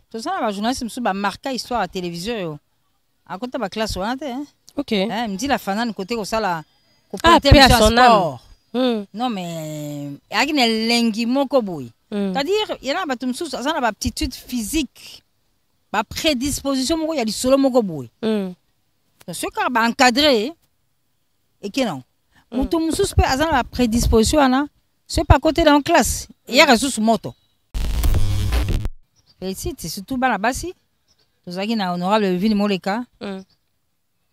Tout ça, les journalistes me marqué histoire à télévision. À côté de la classe, ok. Me dit la fanane côté au sala. Ah, paix à son âme. Non, mais il y a une lengi moko boy. C'est-à-dire, il y a une aptitude physique, une prédisposition, il y a du solo moko boy. Ce qui est encadré, et qui non. Moutou moussous peut avoir la prédisposition, c'est pas côté dans la classe. Il y a un sous moto. Et ici, c'est surtout dans la basse. Nous avons un honorable Vini Moleka,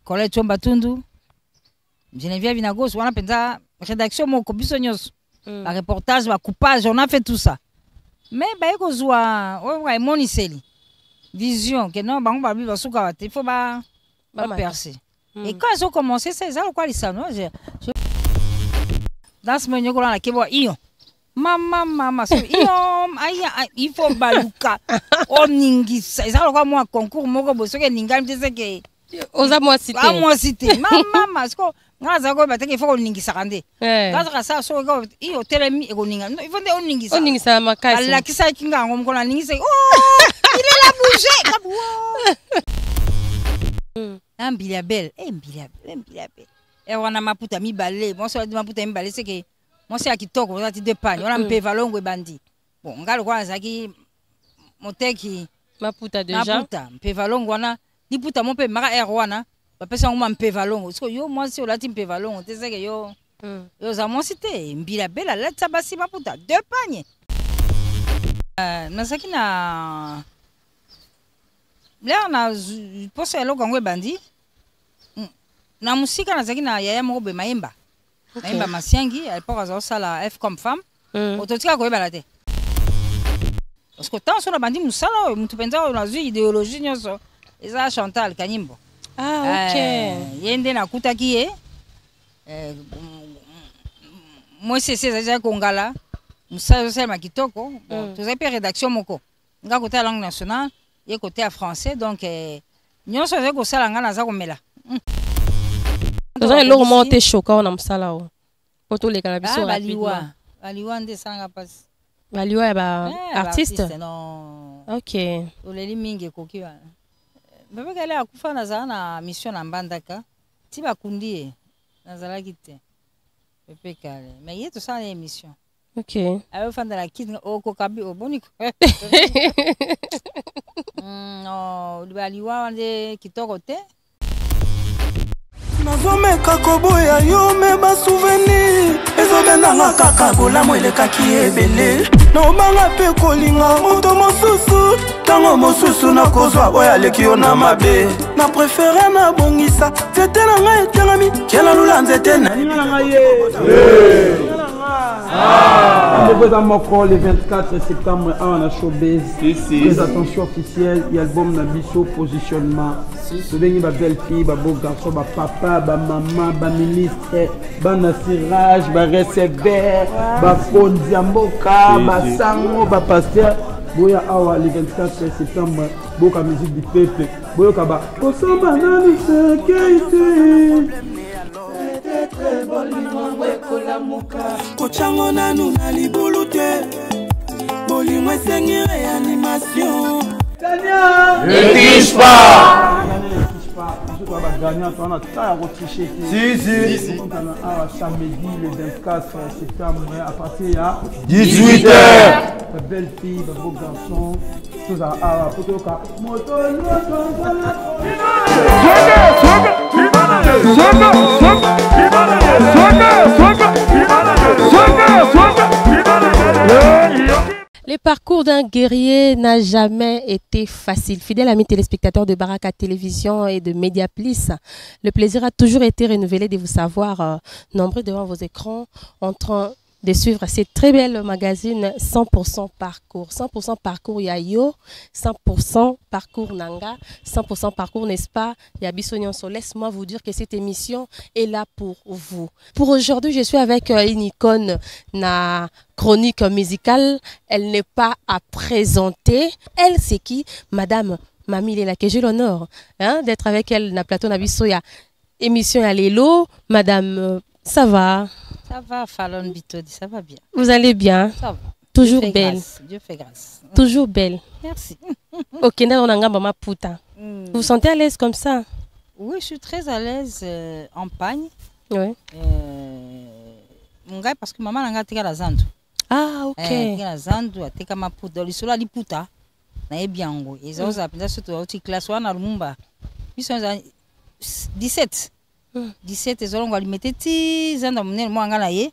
collègue Tchombatundu, Geneviève Vinagos, on a fait la rédaction, la reportage, le coupage, on a fait tout ça. Mais il y a une vision, que non, il faut pas percer. Et quand ils ont commencé, c'est ça quoi ils savent. Dans ce moment, on a dit, Maman, il faut baluka. Oh, ningi, c'est ça quoi moi concours, moi que que ninga me disait que. Osa moi citer. Ah moi citer. Maman, parce que nga zago bateke il faut ningi sakande. Quand ça so il hôtel mi ego ninga. Il faut de ningi sa. Ningi sa makasi. Allah kisa kinga ngom kona ningi sa. Oh, il est là bougé. Ambilia belle, ambilia belle. Et on a maputa mi balé. Moi ça maputa mi balé c'est que moi c'est à qui toque, on a dit deux pannes, on a un peu valongo et bandit. Bon, on a le quoi, ça qui moteki maputa déjà. Maputa, un peu valongo, on a ni puta mon peu mara erwana, on peut s'en un peu valongo. Parce que yo moi si on a dit un peu valongo, tu sais que yo ça moi c'était mbila belle la tabasi maputa deux pagnes. Na ça qui na là on a posé le congo bandit. Na musika na ça qui na yaya mo be maemba. Maimba Masiangi, elle part à ça la F comme femme. Autotika ko balade. Parce que tant sur la bandi musala, mutu penza on a une idéologie nyoso. Eza Chantal Kanimbo. Ah OK. Yende na kutaki moi c'est ça kongala. Musala c'est ma kitoko. Bon, tous les rédaction moko. Nga côté langue nationale, et côté français donc nyoso za ko sala nga na za ko mela. Vous avez le moment où choquant dans sala o. Poto les canabiso rapidement. Baliwa nde sanga passe. Baliwa ba artiste. Non. OK. Oleli mingi kokiwa. Bebe kale akufa na za na mission na Mbandaka. Ti bakundi na zala kite. Bebe kale. Mais yeto sa na émission. OK. Ayo fanda la kit o kokabi o boniko. Non, baliwa nde kitoko te. nazomeka koboya yo me basouvenir ezobendanga kaka bolamu elekaki ebele nobanga mpe kolinga moto mosusu ntango mosusu nakozwa oyo aleki yo na mabe na prefere nabongisa nzete na ngai etengami tiela lula nzete naninga ye le 24 septembre on a showbiz. Présentation officielle, il y a l'album Nabiso, positionnement. Ce dernier ba belle fille, ba beau garçon, ba papa, ba maman, ba ministre, ba nasirage, ba receveur, ba fondiamboka, ba sango, ba pasteur. Boya awa le 24 septembre, boka musique du peuple. Boya kaba. Kosamba nani se keite. kochango nanu na libulu te bolingo esengi réanimation ne triche pas. Si. Samedi le 24 septembre à partir de 18h. La belle fille, le beau garçon, tout ça. Le parcours d'un guerrier n'a jamais été facile. Fidèle ami téléspectateur de Baraka Télévision et de Mediaplis, le plaisir a toujours été renouvelé de vous savoir nombreux devant vos écrans en train de suivre ces très belles magazines 100% parcours. 100% parcours Yayo, 100% parcours Nanga, 100% parcours n'est-ce pas Yabiso Nyonso. Laisse-moi vous dire que cette émission est là pour vous. Pour aujourd'hui, je suis avec une icône na chronique musicale. Elle n'est pas à présenter. Elle, c'est qui? Madame Mami Lela, que j'ai l'honneur d'être avec elle na plateau Nabiso ya émission à Lélo. Madame, ça va? Ça va, Fallon Bitodi, ça va bien. Vous allez bien? Ça va. Toujours belle. Dieu fait grâce. Toujours belle. Merci. Ok, on a un maputa. Vous vous sentez à l'aise comme ça? Oui, je suis très à l'aise en pagne. Oui. Mon gars, parce que maman n'a pas la zandu. Ah, ok. La zandu a teka maputa. L'issue la liputa. Na ebiango. Ils ont appelé ça surtout au classe 1 à Lumumba. Ils sont 17. 17 ils ont mettre ti zanda munene mo ngala ye.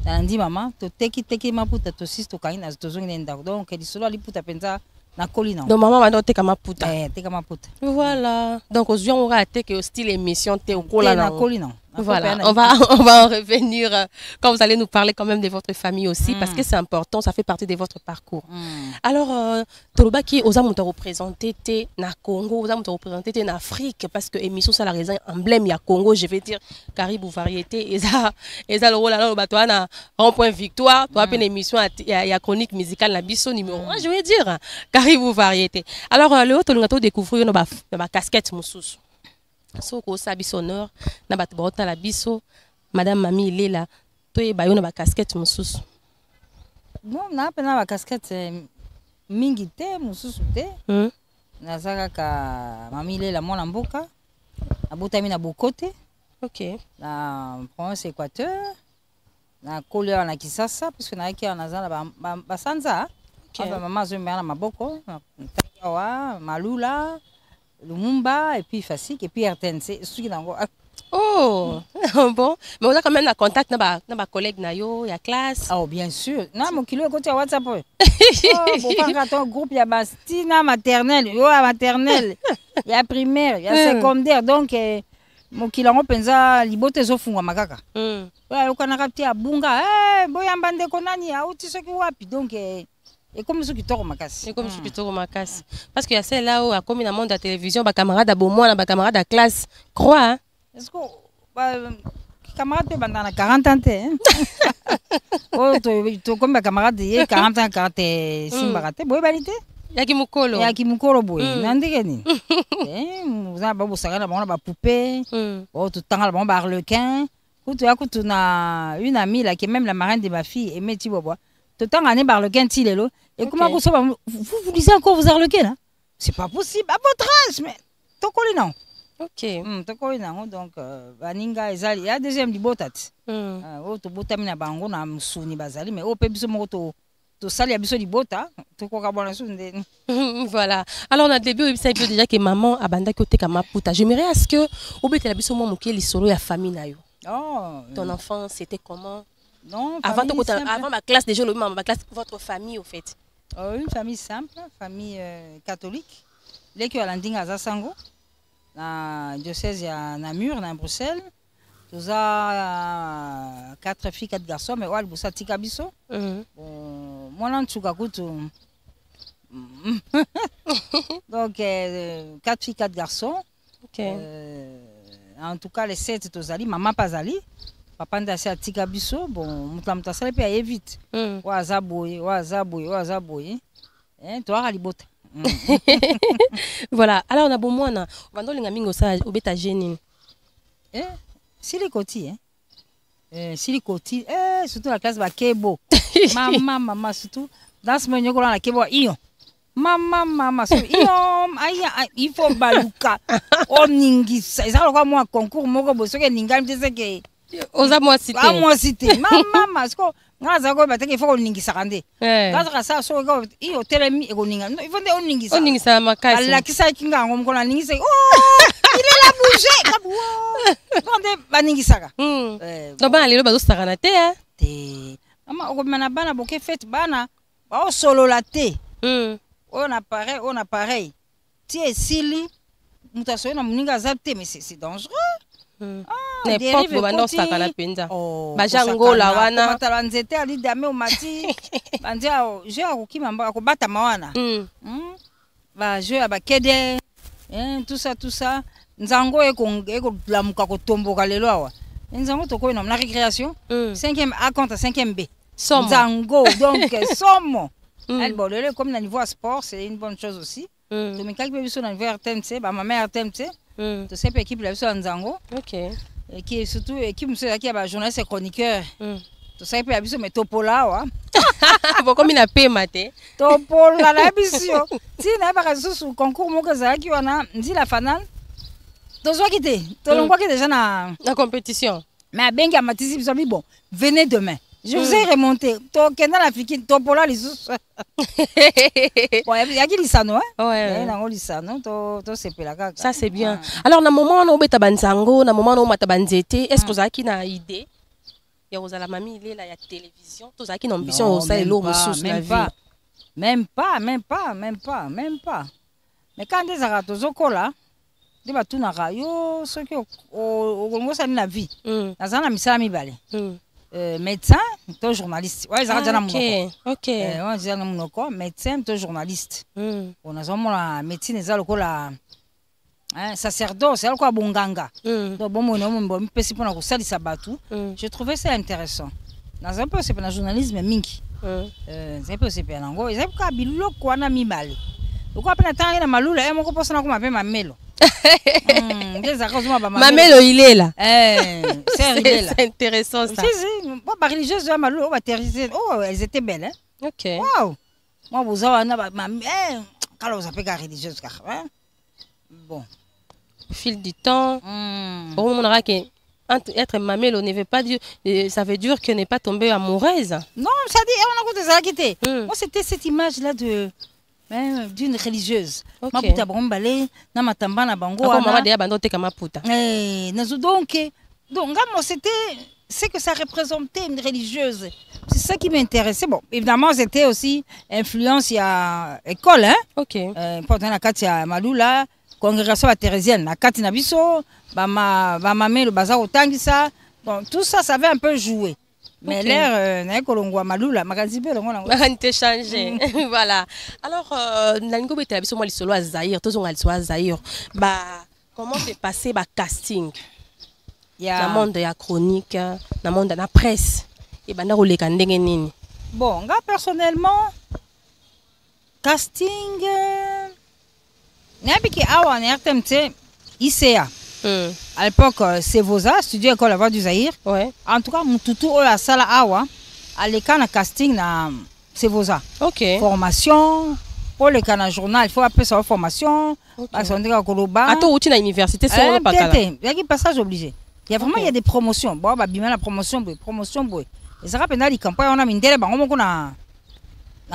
Nandi maman to teki maputa to sis to kaina to zongi nda. Donc l'issue la liputa penza na colline. Donc maman va teka maputa. Teka maputa. Voilà. Donc aux gens on va attaquer au style émission te au na colline. Voilà, on va en revenir quand vous allez nous parler quand même de votre famille aussi, parce que c'est important, ça fait partie de votre parcours. Alors, Toloba qui aux amours représenté na Congo, aux amours représenté en Afrique, parce que émission ça la raison emblème ya Congo, je vais dire Caribou variété, et ça le rôle alors bateau na rond-point victoire, toi une émission ya chronique musicale na biso numéro 1, je vais dire Caribou variété. Alors le autre on découvrir na casquette mususu. Soko sabi sonore na bat bota la biso madame mami Lela to e bayo na ba casquette mususu. Bon na pena ba casquette mingi te mususu te. Na zaka ka mami Lela mona mboka. Na botami na Bokote. OK. Na province Équateur. Na Kolea na Kisasa parce que na ki na zana ba sanza. Okay. Maman zo mena maboko na Tawa Malula. Lumumba et puis Fasik et puis RTNC. Oh, bon. Mais on a quand même un contact avec ma collègue Nayo, il y a classe. Oh, bien sûr. Non, mon kilo est côté WhatsApp. Oh, bon, quand on groupe, il y a Bastina maternelle, il y a maternelle, il y a primaire, il y a secondaire. Donc, mon kilo, on pense à libote zofunga makaka. Ouais, on a capté à Bunga. Eh, boya mbande konani, a outi ce qui wapi. Donc, et comme ceux qui tournent ma casse. Et comme ceux qui tournent ma casse. Parce qu'il y a celle là où, comme dans le monde de la télévision, ma camarade à Beaumont, ma camarade à classe, crois. Hein? Est-ce que camarade peut dans 40 ans? Oh, tu comme ma camarade, il y a 40 ans, 45 baraté, boy banité. Yaki mukolo. Yaki mukolo boy. Nandegeni. Vous avez beau savoir la bonne poupée. Oh, tout le temps la bonne arlequin. Tu as une amie là qui est même la marraine de ma fille, Aimé Tibobois. Tout le temps, on est barlequin, Tilelo. Et comment vous lisez encore vos arlequins, hein? C'est pas possible. À votre âge, mais. Tokoli non. Ok. Tokoli non. Donc, Baninga, Ezali. Il y a deuxième du botat. Auto botamina bango na msouni bazali. Mais au pébiso moto. To sali abiso di bota. Toko kabona sunde. Voilà. Alors, on a début, il savait déjà que maman a bandé côté Kamaputa. J'aimerais à ce que, au bout de la biso, moi, mon qui solo ya famille na yo. Oh. Ton enfant, c'était comment? Non, avant ma classe, déjà, ma classe, votre famille, au fait. Une famille simple, famille catholique. Les qui ont landing à Zassango, dans diocèse à Namur, dans Bruxelles. Tous à 4 filles, 4 garçons, mais ouais, le boussa tikabiso. Moi, là, tu donc 4 filles, 4 garçons. En tout cas, les 7 tozali, maman pas ali. Papa ndasi atika biso bon mutla sala pe aye vite waza boye toi libota. Voilà, alors on a bon mwana vando linga mingo sa obeta gene silikoti silikoti surtout la classe ba kebo maman surtout dans ce moment la kebo iyo maman so iyo aya il faut baluka oningisa ça quoi moi concours moko bosoke ningam tese oza moi cité moi cité maman parce que ngaza ko bateke il faut oningisa kande ngaza sa so ko iyo telemi ekoninga il faut oningisa makasi ala kisa kinga ngom ko na ningisa il est la bouger kabu kande baningisaka donc bana lelo bazo sakana te te mama okomana bana boke fête bana ba solo la te on a pareil ti esili mutaso na muninga zapte mais c'est dangereux. N'importe où on s'accorde la penda. Bajangola wana. Matala nzete ali dame omati. Bandia je akokima ko bata mawana. Ba je abakede. Tout ça. Nzango eko lamuka ko tomboka lelo awa. Nzango toko na récréation. 5e A contre 5e B. Nzango donc somo. Bon, comme dans le niveau sport, c'est une bonne chose aussi. Donc, quand je suis dans le niveau RTMC, ma mère RTMC, tu sais, l'équipe de Nzango, qui est surtout l'équipe qui est journaliste et chroniqueur. tosali mpe ya biso me topola awa bokomi na pema te topola na biso ti nayebaka lisusu concours moko ezalaki wana nzila fanal tozwaki te tolongwaki déjà na compétition mais abengi amatisi biso abi bon venez demain je vous ai remonté tokenda na fiki topola lisusu bon yaki lisano nango lisano tosepela kaka ça c'est bien alors na moment wana obeta banzango na moment wana omata banzete est ce que ozalaki na idée ya kozala mami ilela ya télévision tozalaki na ambition osala eloko mosusu na vie même pas mais quand ezalaka tozokola nde batunaka yo soki okolongosani na vie nazala na misala mibale médecin to journaliste oyo ezalaka ja na monoko médecin to journaliste nazomona médecine eza lokola sacerdoce eza lokola bonganga donc bomipesi mpona kosalisa bato je trouvais ça intéressant nazali mpe osepela na journalisme mingi ezali mpe osepela nango ezali kaka biloko wana mibale lokola mpe natangaki na malula moko mposana koma mpe mamelo mamelo ilela c'est intéressant ça ba religieuse ya malula elles étaient belles ok wow moi boza wana kala oza mpe ka religieuse kaka bon au fil du temps on aura que être mamelo ne veut pas dire ça veut dire que n'est pas tombée amoureuse non ça dit on a côté ça quitté moi c'était cette image là de d'une religieuse maputa bombale na matamba na bango wana mama de bando te kama maputa donc moi c'était c'est que ça représentait une religieuse c'est ça qui m'intéressait bon évidemment c'était aussi influence ya école hein ok important na kati ya malula congrégation thérésienne na kati na biso ba mamelo baza otangisa bon tout ça ça avait un peu joué mais l'air na kolongwa malula makanzi pe longo nango makanzi changé voilà alors nalingo betela biso moi lisolo Zaïre tozonga lisolo Zaïre ba comment s'est passé ba casting na monde ya chronique na monde na presse et banda koleka ndenge nini bon nga personnellement casting n'abiki awa na RTMT ICA à l'époque c'est Vosa studio école la voix du Zaïre en tout cas mututu oya sala awa aleka na casting na c'est Vosa formation pour le kana journal il faut appeler ça formation parce qu'on dit koloba ato uti na université c'est on pas kala il y a passage obligé il y a vraiment il y a des promotions bon ba bima la promotion boy et ça rappelle les campagnes on a mindele bango moko na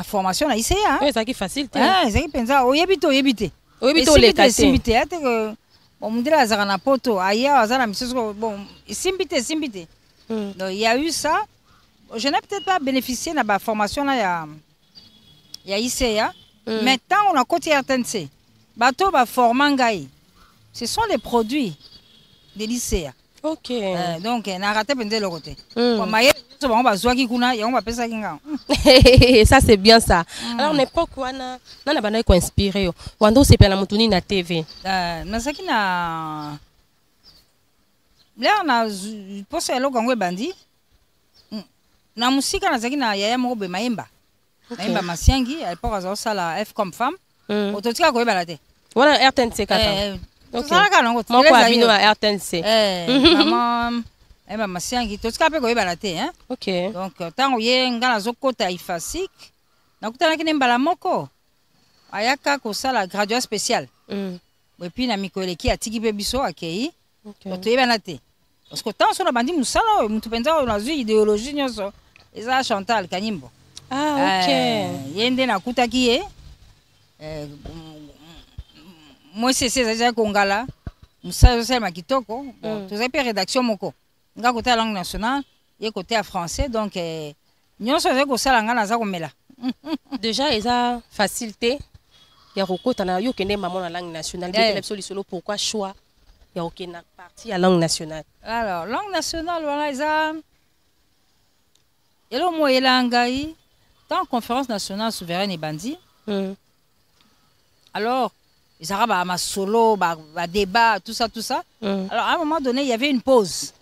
formation na ICA oui ça qui facile ça qui pensa oyebite simbite ate que bon mundela azaka na poto aya azana misoso bon simbite donc il y a eu ça je n'ai peut-être pas bénéficié de la formation là ya ICA mais tant on a côté RTNC bato ba formangai ce sont les produits de l'ICA ok donc na raté pendant le côté bon maye so ba bazwaki kuna ya on ba pesa kinga ça c'est bien ça alors n'importe quoi na bana ko inspiré wando c'est pena mutuni na TV nasaki na là na posa eloko ngwe bandi na musika nazaki na yaya moko be mayemba masiangi à l'époque azo sala F comme femme ototika ko yebala te voilà RTNC kata tozalaka nango moko abino ya RTNC maman eba masiangi totika mpe koyebala te hein donc ntango ye nga nazokota ifasik nakutanaki ne mbala moko ayaka kosala graduat spécial epuis na mikolo eleki atiki mpe biso akei toyebana te parce que ntango so na bandi mosala oyo motu mpenza oyo nazwi idéologie nyonso eza Chantal Kanyimbo ye nde nakutaki ye mwesese ezali kongala mosala ezosalema kitoko tozali mpe rédaction moko nga côté langue nationale ye côté ya français donc nyonso ezali kosala nga naza komela déjà eza facilité ya kokota na yo kende maman na langue nationale betela biso lisolo pourquoi choix ya okena partie ya langue nationale alors langue nationale wana eza elo moyela ngai tant conférence nationale souveraine ebandi alors ezaka ba masolo ba débat tout ça alors à un moment donné il y avait une pause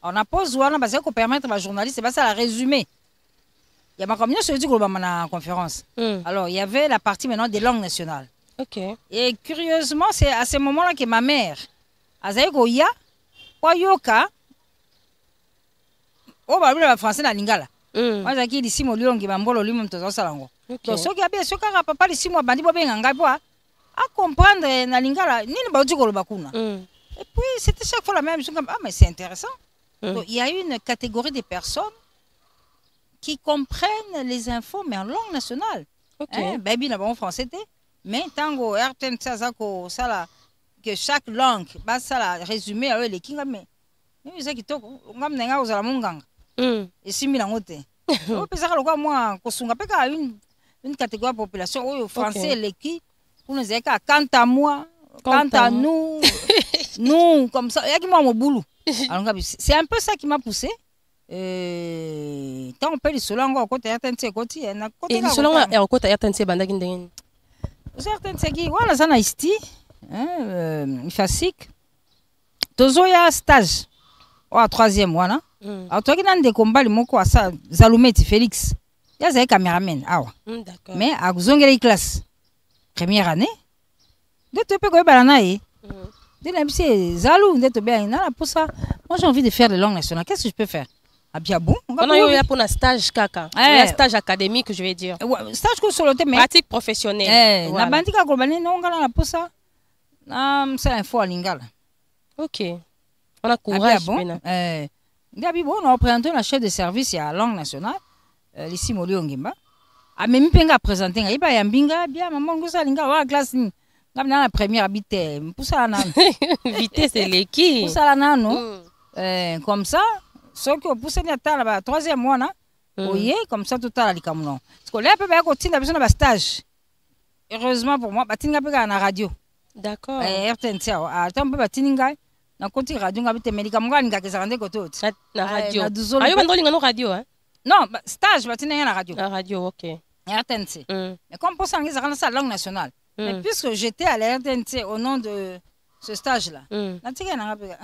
on a pause wana parce que permettre ba journaliste c'est pas ça la résumé il y a ma communauté sur la conférence alors il y avait la partie maintenant des langues nationales et curieusement c'est à ce moment là que ma mère azali koya kwa yoka oh ba français na lingala moi zaki lisimo liongi bambolo limo mtozo salango donc soki abe soki ka papa lisimo bandi bobenga ngai po a comprendre na lingala nini ba uti koloba kuna et puis c'était chaque fois la même chose ah mais c'est intéressant donc il y a une catégorie de personnes qui comprennent les infos mais en langue nationale baby na bon français mais tango RTN ça ko sala que chaque langue ba sala résumé avec les kinga mais ça qui toko ngam nenga uzala munganga esimbi nango te opesaka lokwa mwa kosunga mpe kaka une catégorie de population oyo français eleki kuna ezalaka quant à moi quant à nous nous comme ça yaki mwa mobulu alonga c'est un peu ça qui m'a poussé tant mpe lisolo yango akota RTNC ekoti lisolo yango akota RTNC bandaki ndenge RTNC ki wana aza na isti ifasik tozoya stage oya 3e wana atoki na ndeko mbali moko asa Zalumeti Félix yazali cameraman awa mais akuzongelaki classe première année nde tope koyebana na ye nde na biso Zalou nde tobeyangi nala mposa moi j'ai envie de faire les langues nationales qu'est-ce que je peux faire abia bon on a eu pour un stage kaka un stage académique je vais dire stage ko solo te mais pratique professionnelle na bandika ko bani no ngala na posa na msala info alingala OK on a courage bon Gabi bon on présente la chef de service ya langue nationale ici Moli Ongimba a même penga présenter ngai ba ya mbinga bien maman ngosa linga wa classe ni ngam na première habité poussa na vitesse c'est l'équipe poussa na non comme ça ce que poussa ni atala ba 3e mois na oye comme ça tout à likamuno parce que là peut ba ko tinda besoin ba stage heureusement pour moi ba tinga pe na radio d'accord RTNC a tant ba tinga na koti radio ngabite medika mungani ngakeza ndeko tot na radio ayo bandolinga no radio non stage batina na radio OK RTNC mais comme pour ça ngeza kana sa langue nationale mais puisque j'étais à la RTNC au nom de ce stage là natika na ngapeka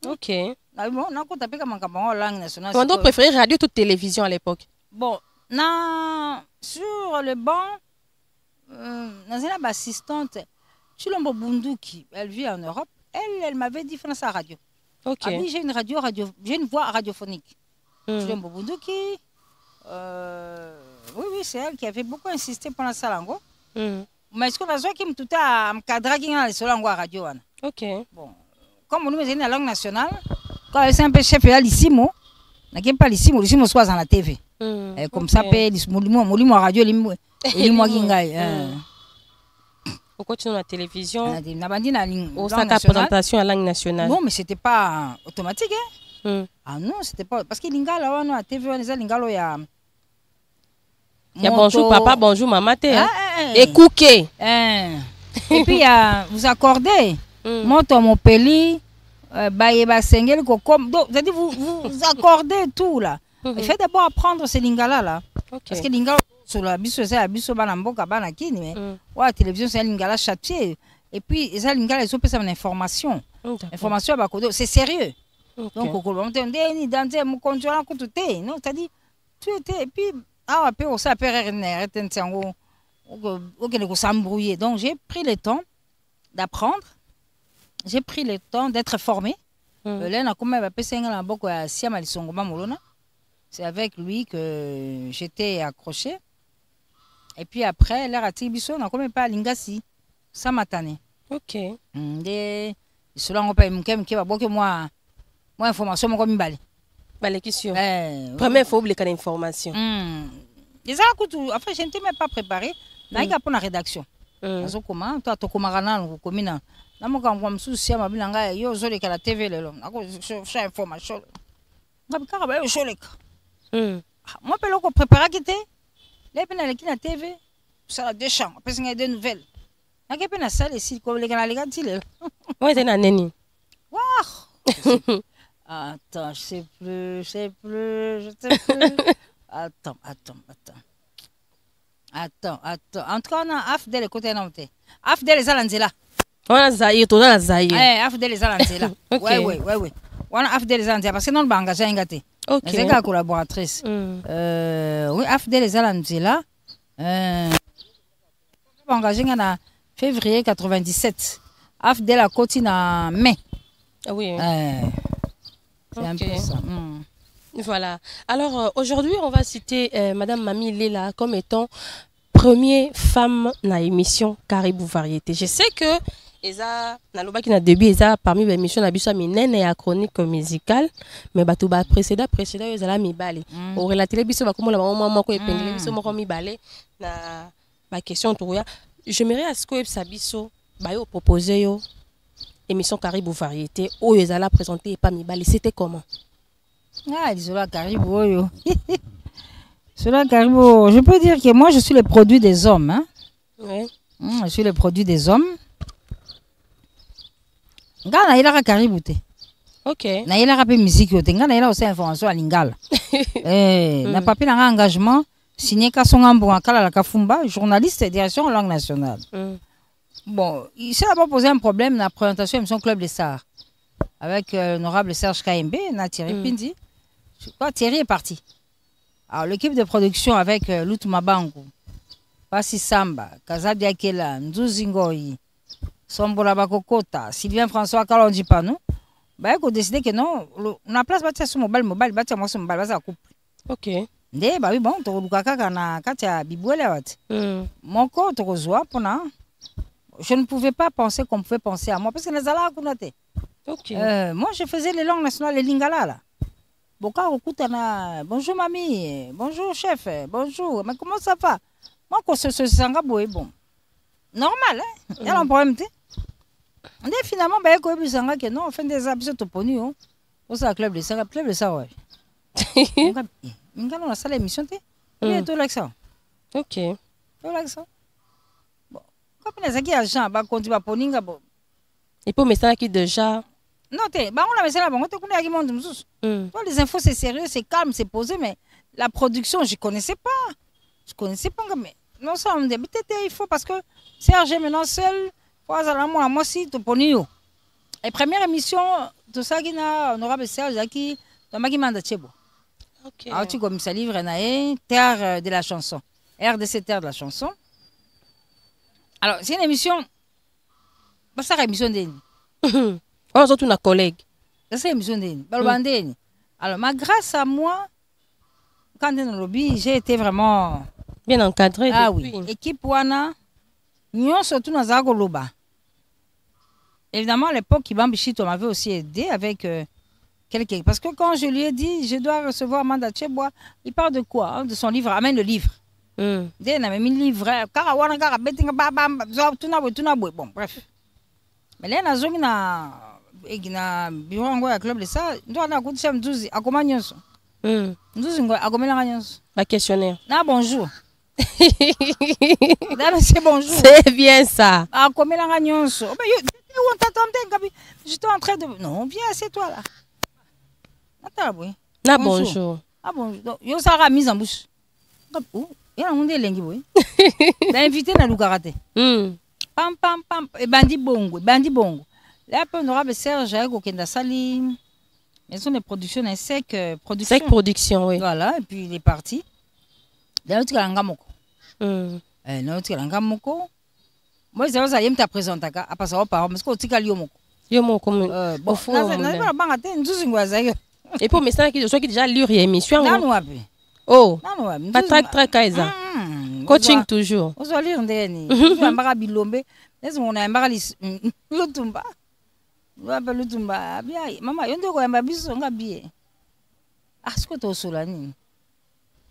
OK na bon na kota peka makambo en langue nationale on doit préférer radio toute télévision à l'époque bon na sur le banc nazina ba assistante Chilombo Bunduki elle vit en Europe. Elle m'avait dit France à radio. OK. Ah oui, j'ai une voix radiophonique. Oui, c'est elle qui avait beaucoup insisté pendant ça lango. Mais est-ce qu'on a qui me tout à me cadrer qui a sur langue radio OK. Bon, comme on nous met la langue nationale, quand c'est un peu chef là lissimo, n'a pas lissimo soit dans la TV. Comme ça peut lissimo radio limo kingai. Pourquoi tu es dans la télévision? Au présentation à langue nationale. Non, mais c'était pas automatique. Ah non, c'était pas. Parce que l'ingala, on a TV, on a l'ingalo, il y a. Bonjour papa, bonjour maman, et cooké. Et puis, vous accordez. Moto Mopeli, Baye Sengel, comme. C'est-à-dire, vous accordez tout là. Il faut d'abord apprendre ces lingala là. Parce que l'ingala. Sur la biso c'est la biso bana mboka bana kini mais ouais télévision c'est lingala châtier et puis ça lingala ils ont fait ça une information ba kodo c'est sérieux donc au colon ndeni danser mu contrôler ko tout non c'est-à-dire tu étais et puis après on s'appelle RTNC ngo OK ne s'embrouiller donc j'ai pris le temps d'apprendre j'ai pris le temps d'être formé là na comme ba pesenga na boko ya siama lisongo ba molona c'est avec lui que j'étais accroché. Et puis après, l'air à Tibiso, on n'a quand même pas l'ingasi. Ça m'a tanné. OK. Cela on peut me va beaucoup moi information moi comme balé. Balé question. Première fois oublier quelle information. Les autres après je n'étais même pas préparé. Là il y a pour la rédaction. Azo comment toi to komarana ngo komina. Na mo kan kwa msusi ya mabilanga yo zole kala TV lelo. Ako cha information. Ngabika ba yo sholeka. Moi pe loko préparer kité. Les peines qui na TV, ça a deux champs. Après, il y a des nouvelles. Il y a des salles ici, comme les gars, ouais, c'est un neni. Waouh! Attends, je sais plus. Attends. En tout cas, on a Afdel et côté non. Afdel les Alanzela. On a Zahir, tout dans Zahir. Afdel les Alanzela. Ouais. On a Afdel les Alanzela parce que non, le banga, j'ai engagé. OK. C'est une collaboratrice. Oui, Afdel les Alanzela. Engagé en février 97. Afdel a continué en mai. Ah oui. C'est un peu ça. Voilà. Alors, aujourd'hui, on va citer Madame Mami Lela comme étant première femme dans l'émission Caribou Variété. Je sais que Eza, qui na début, Eza parmi les émissions na biso minene et chronique musicale, mais batu ba précédent, Eza mi balé. Au relater biso ba comme la maman ko épinglé biso moko mi balé na ba question touya. J'aimerais à ce que sabiso ba yo proposer yo émission Caribou Variété où Eza la présenter et pas mi balé. C'était comment? Ah, Isola Caribou yo. Isola Caribou, je peux dire que moi je suis le produit des hommes, hein. Oui. Je suis le produit des hommes. Nga na ila Caribou te. OK. Na ila pe musique yo te. Nga na ila aussi information à Lingala. Na papier na engagement signé Kasonga Mbonga Kala la Kafumba, journaliste et direction langue nationale. Bon, il s'est d'abord posé un problème dans la présentation de l'émission Club des Stars avec l'honorable Serge KMB, na Thierry Pindi. Je crois Thierry est parti. Alors l'équipe de production avec Lutu Mabangu, Pasi Samba, Kazabi Akela, Nzuzi Ngoyi, Sombola Bakokota, Sylvain François Kalondi Panou, bah ils ont décidé que non, on a place bâtir sur mobile, bâtir moi sur mobile, bâtir couple. OK. Ndé bah oui bon, to lukaka na katia bibouele wat. Mon corps to rezoa pona. Je ne pouvais pas penser qu'on pouvait penser à moi parce que les ala kunate. OK. Moi je faisais les langues nationales, les lingala là. Boka okutana, bonjour mamie, bonjour chef, bonjour, mais comment ça va? Moi quand ce sanga boy bon. Normal hein. Il y a un problème tu. On est finalement bah ko bisanga que non, on fait des habits to poni on. Au club de ça, club de ça ouais. Nga na sala émission te. Il tout l'accent. OK. Tout l'accent. Bon, comme les qui agent ba konti ba poninga bon. Et pour message qui déjà non te, ba on a message ba on te connait qui monde mususu. Toi les infos c'est sérieux, c'est calme, c'est posé mais la production je connaissais pas. Je connaissais pas mais non ça on dit peut-être il faut parce que Serge maintenant seul pour moi aussi to ponio. Et première émission tout ça qui na honorable Serge qui dans ma qui manda chebo. OK. Alors tu comme ça livre naé terre de la chanson. RDC terre de la chanson. Alors c'est une émission bah ça émission de on a tous nos collègues. C'est une émission de balbandeni. Alors mais grâce à moi quand dans le lobby, j'ai été vraiment bien encadré depuis. Oui, équipe wana nous surtout dans Zagoloba. Évidemment à l'époque Kibambi Chito m'avait aussi aidé avec quelqu'un. Parce que quand je lui ai dit, je dois recevoir Manda Tcheboa, il parle de quoi hein? De son livre, amène le livre. Il a même un livre. Bon, bref. Mais là, il y a un bureau de club de ça. Il y a un coup de chef, il y a un questionnaire. Ah, bonjour. C'est bonjour. C'est bien ça. J'étais en train de... Non, viens, assieds-toi là. Na bonjour. Ah bonjour. Yo sera mise en bouche. Il y a un monde lengi boy. L'invité na lukarate. Pam pam pam et bandi bongo, bandi bongo. Là peu honorable Serge ko kenda sali. Maison de production un sec production. Sec production oui. Voilà et puis il est parti. Là tu kalanga moko. Non tu kalanga moko. Moi ça yem ta présenter ka après ça par parce que tu kali yo moko. Yo moko bon faut na banga te nzuzi ngwaza. Et pour message qui déjà lire émission. Non wapi. Oh. Pas très kaisa. Coaching toujours. On va lire ndeni. Tu ambara bilombe. Laisse mon ambara lutumba. Wapa lutumba. Bien mama yonde ko amba biso ngabie. Ah ce que to solani.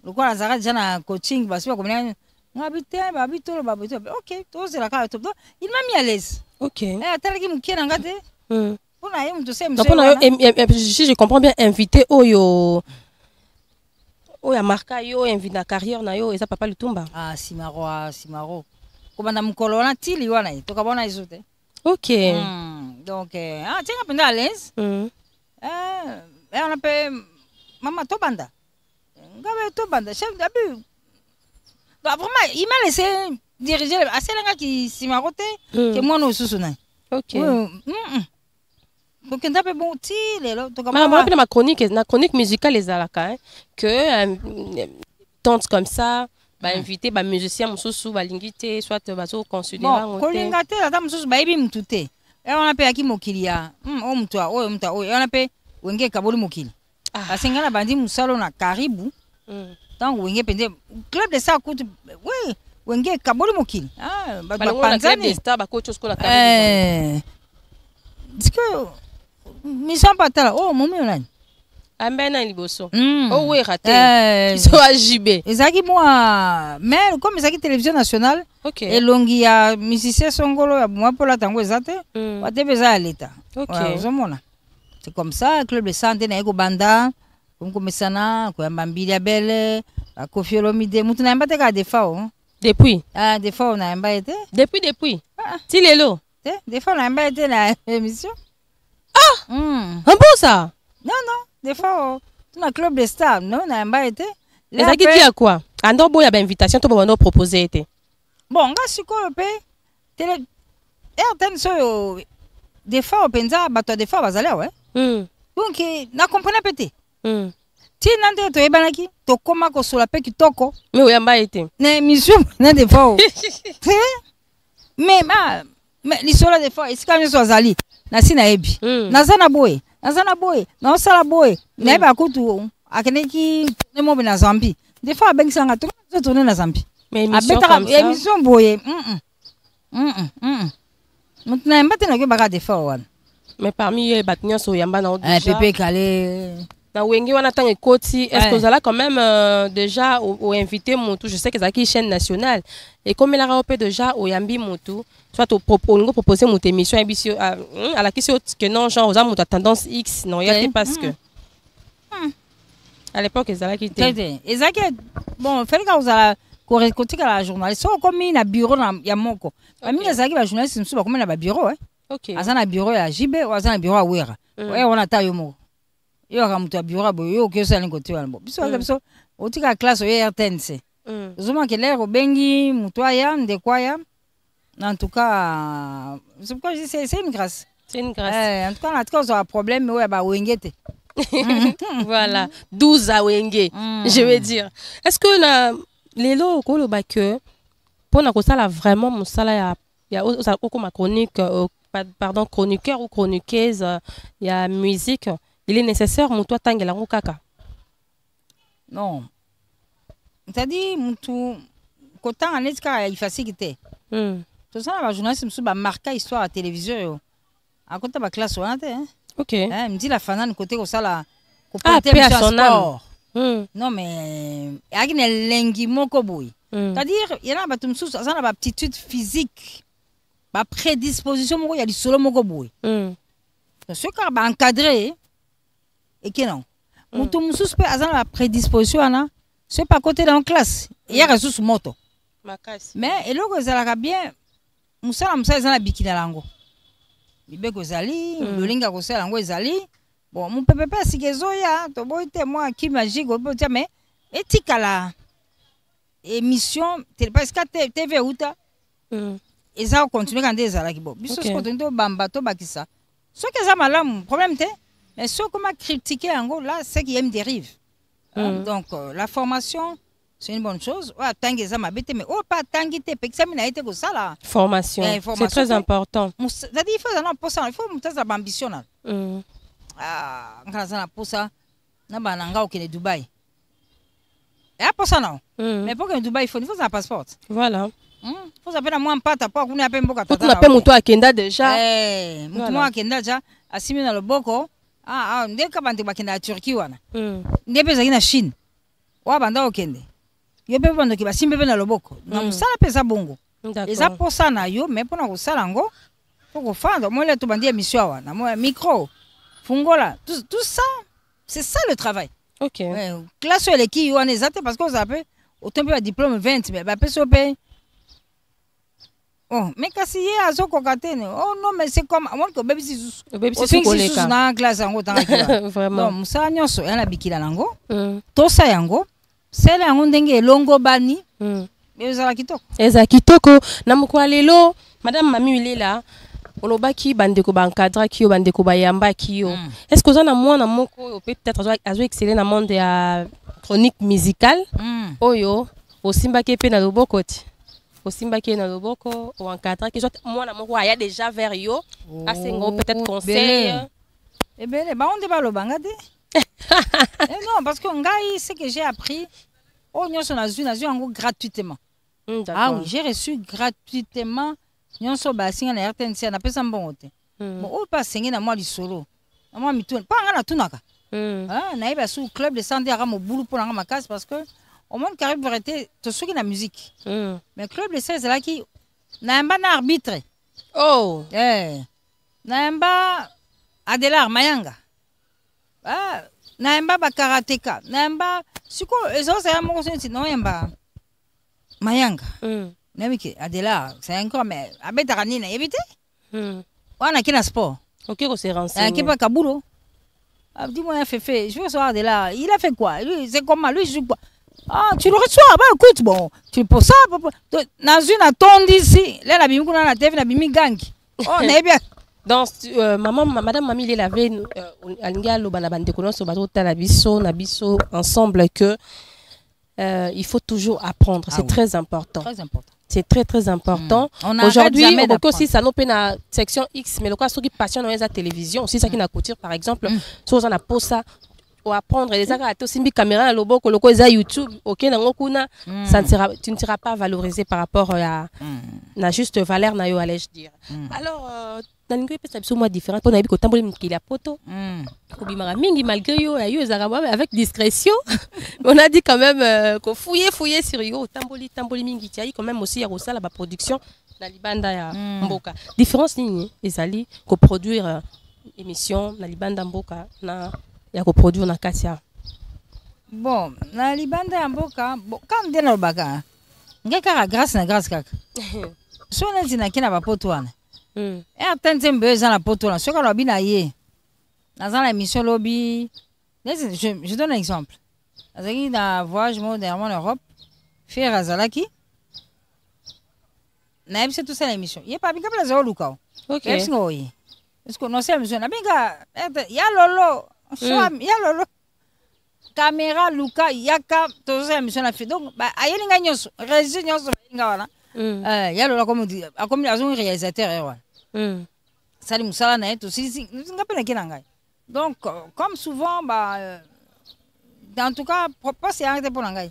Le quoi nazara déjà na coaching parce que comme ngabite babito babito. OK, to c'est la carte. Il m'a mis à l'aise. OK. Atalaki mukena ngate. Si je comprends bien, invité Oyo Oya marka yo invité na carrière na yo et ça papa Lutumba. Ah Simaro. Comme na mukolo na tili wana to kabona isote. OK. Donc tiens apenda à l'aise. On appelle maman Tobanda. Ngabe Tobanda chef d'abus. Donc vraiment il m'a laissé diriger assez langa qui Simarote que moi no susuna. OK. Donc on tape bon tile là to kabona. Ma chronique musicale les alaka que tante comme ça ba invité ba musicien mususu ba lingité soit bazo considérer on kolingate ata mususu ba ibi mtute. On appelle aki mokilia. O mtwa, on appelle wenge kaboli mokili. parce que ngana bandi musalo na karibu tant wenge pende club de ça coûte oui wenge kaboli mokili ba club de star ba coach sko la karibu est-ce que mission patala oh momi onani ambena liboso oh oui raté so ajibé ezaki moi mais comme ezaki télévision nationale elongi ya musicien songolo ya moi pola tango ezate batebeza ya leta ozomona c'est comme ça club de santé na eko banda komesana koyamba mbili ya bele Koffi Olomide mutu na yamba te ka defa depuis defa na yamba ete depuis ti lelo defa na yamba ete na émission un bon ça non des fois tu na club de star non na yamba ete ezaki ki ya quoi ando boya ba invitation to ba no proposer ete bon nga sikoyo pe tele RTN so des fois penza bato des fois bazali ouais donc na comprendre pété ti nande to ebanaki to koma ko sola pe kitoko mais oyamba ete na émission na des fois mais lisola des fois isika nso azali na sina ebi nazana boye na osala boye na eba kutu akeneki nemo na Zambie des fois bengisanga to tourner na Zambie mais émission boye maintenant mbate na ke baka des fois wana mais parmi les batnions so yamba na déjà Pépé Calé na wengi wana tant ekoti est-ce que vous allez quand même déjà au invité Moutou je sais que c'est une chaîne nationale et comme il a rappelé déjà au yambi Moutou soit au proposer mon émission à la question que non genre aux amours tendance X non il y a parce que à l'époque ils allaient quitter bon fait que vous allez côté la journaliste so comme na bureau na ya moko ami les aki ba journaliste msuba comme na ba bureau azana bureau ya jibe ou azana bureau awera on a tayo moko yo ka mutu bureau bo yo ke ça n'côté wana bo biso otika classe ya RTNC zuma ke lero bengi mutu aya ndekwaya en tout cas c'est pourquoi je dis c'est une grâce en tout cas on a un problème ouais ba wengete voilà 12 à wenge je veux dire est-ce que la lelo ko lo ba que pour na ko sala vraiment musala ya ma chronique pardon chroniqueur ou chroniqueuse ya musique il est nécessaire mutu tangela ngo kaka non c'est-à-dire mutu ko tanga netika il facilité to ça la journaliste musu ba marquer histoire à télévision yo à côté ba classe wana te OK me dit la fanane côté ko sala ko porter sport non mais agine lengi moko boy c'est-à-dire il y a ba tumsu ça na ba aptitude physique ba prédisposition moko ya li solo moko boy ce car ba encadré et que non mutu musu pe azana ba prédisposition ana c'est pas côté dans classe il y a ressources moto mais eloko ezalaka bien musala ezala bikina lango bibeko ezali lolinga kosala yango ezali bon mupepepe asikezoya toboyi te mwa ki magique obotia mais etikala émission parce que TV uta eza continuer quand ezalaki bo biso siko to bamba to bakisa soki eza malamu problème te mais soki comment critiquer yango là c'est qu'il y a une dérive donc la formation c'est une bonne chose. Mais pas formation. C'est très important. C'est-à-dire il faut une ambition. Dubaï. Mais pour que Dubaï, il faut un passeport. Voilà. Il faut appeler moi un pata pour qu'on appelle beaucoup. On appelle Moutou à Kenda déjà. Moutou à Kenda déjà. Assimi dans le boko. Ndé kabante bakenda à Turquie wana. Ndé pesa na Chine. Wa banda okende. Yo pe bando ki basimbe na loboko. Na musala pesa bongo. Eza posa na yo mais pona ko sala ngo. Faut ko fanda moi le to bandi émission wana. Moi micro. Fungola. Tout ça, c'est ça le travail. OK. Classe les qui wana ezate parce que ça peut autant peu diplôme 20 mais ba peso pe. Oh, mais kasi ye azoko katene. Oh non, mais c'est comme moi que baby si sous na classe yango tanga. Vraiment. Non, musala nyonso yana bikila nango. Tosa yango. C'est là on ndenge longo bani. Mais ezala kitoko. Eza kitoko na mukwa lelo madame Mami Wilela olobaki bandeko ba encadra ki yo bandeko ba yamba ki yo. Est-ce que vous en mwana moko peut-être azo exceller na monde ya chronique musicale? Oyo osimbaki pe na loboko ti. Osimbaki na loboko o encadra ki soit mwana moko aya déjà vers yo. Asengo peut-être conseil. Eh ben ba on débat lobanga te. Non, parce que ngai, ce que j'ai appris, oh, nous sommes en gros gratuitement. Ah oui, j'ai reçu gratuitement. Nous sommes basés en RTNC, on appelle ça bon côté. Bon, on passe signer dans moi du solo. Moi, je ne pas en tunaka. Na iba sous club de santé à mon boulot pour ma case parce que au monde carré pour arrêter tout ce qui est la musique. Mais club de 16 là qui n'a pas d'arbitre. Oh, n'a pas Adelar Mayanga. N'a pas karateka. N'a pas suko les autres c'est un mot c'est non yamba. Mayanga. N'amiki Adelar c'est encore mais abetarani na éviter. On a qui na sport. OK, on s'est renseigné. Qui pas kabulo. Dis-moi, Féfé, je veux savoir de là. Il a fait quoi? C'est comment? Lui, je joue quoi? Ah, tu le reçois? Bah, écoute, bon, tu peux ça. Dans une attente ici, là, la bimou, la tête, la bimou gang. Oh, on est bien. Donc, madame Mamie, il avait ensemble que il faut toujours apprendre. C'est très important. Très important. C'est très très important. Aujourd'hui, on aussi ça nous peine à section X, mais le cas ceux qui passionnent dans la télévision, aussi ça qui n'a couture par exemple, soit on a pour ça ou apprendre les agats aussi une caméra le beau le cosa YouTube, OK na ngokuna, ça ne sera tu ne seras pas valorisé par rapport à la juste valeur na yo allais-je dire. Alors dans une perception moi différente, on a vu que tamboli mkila poto. Kobimara mingi malgré yo ya yo avec discrétion. On a dit quand même qu'on fouiller sur yo tamboli mingi tiai quand même aussi ya rosala ba production na libanda ya mboka. Différence ni ezali ko produire émission na libanda mboka na ya ko produire na katia. Bon, na libanda ya mboka, bon quand de na baka. Ngeka grâce kaka. So na zina kina ba poto wana. Et attends, besoin la poto là. Ce qu'on a bien aillé. Dans la émission lobby, je donne un exemple. Dans un voyage dernièrement en Europe, faire Azalaki. Naïb c'est tout ça l'émission. Il y a pas bien que les autres lucas. OK. Parce que non c'est l'émission. Na bien il y a lolo, il y a lolo. Caméra luka yaka tout ça l'émission la fait. Donc bah aïe linga nyos, régie nyos linga wana. Il y a lolo comme dit, comme un réalisateur ça nous ça là tout si donc comme souvent bah en tout cas pas c'est arrêté pour l'angai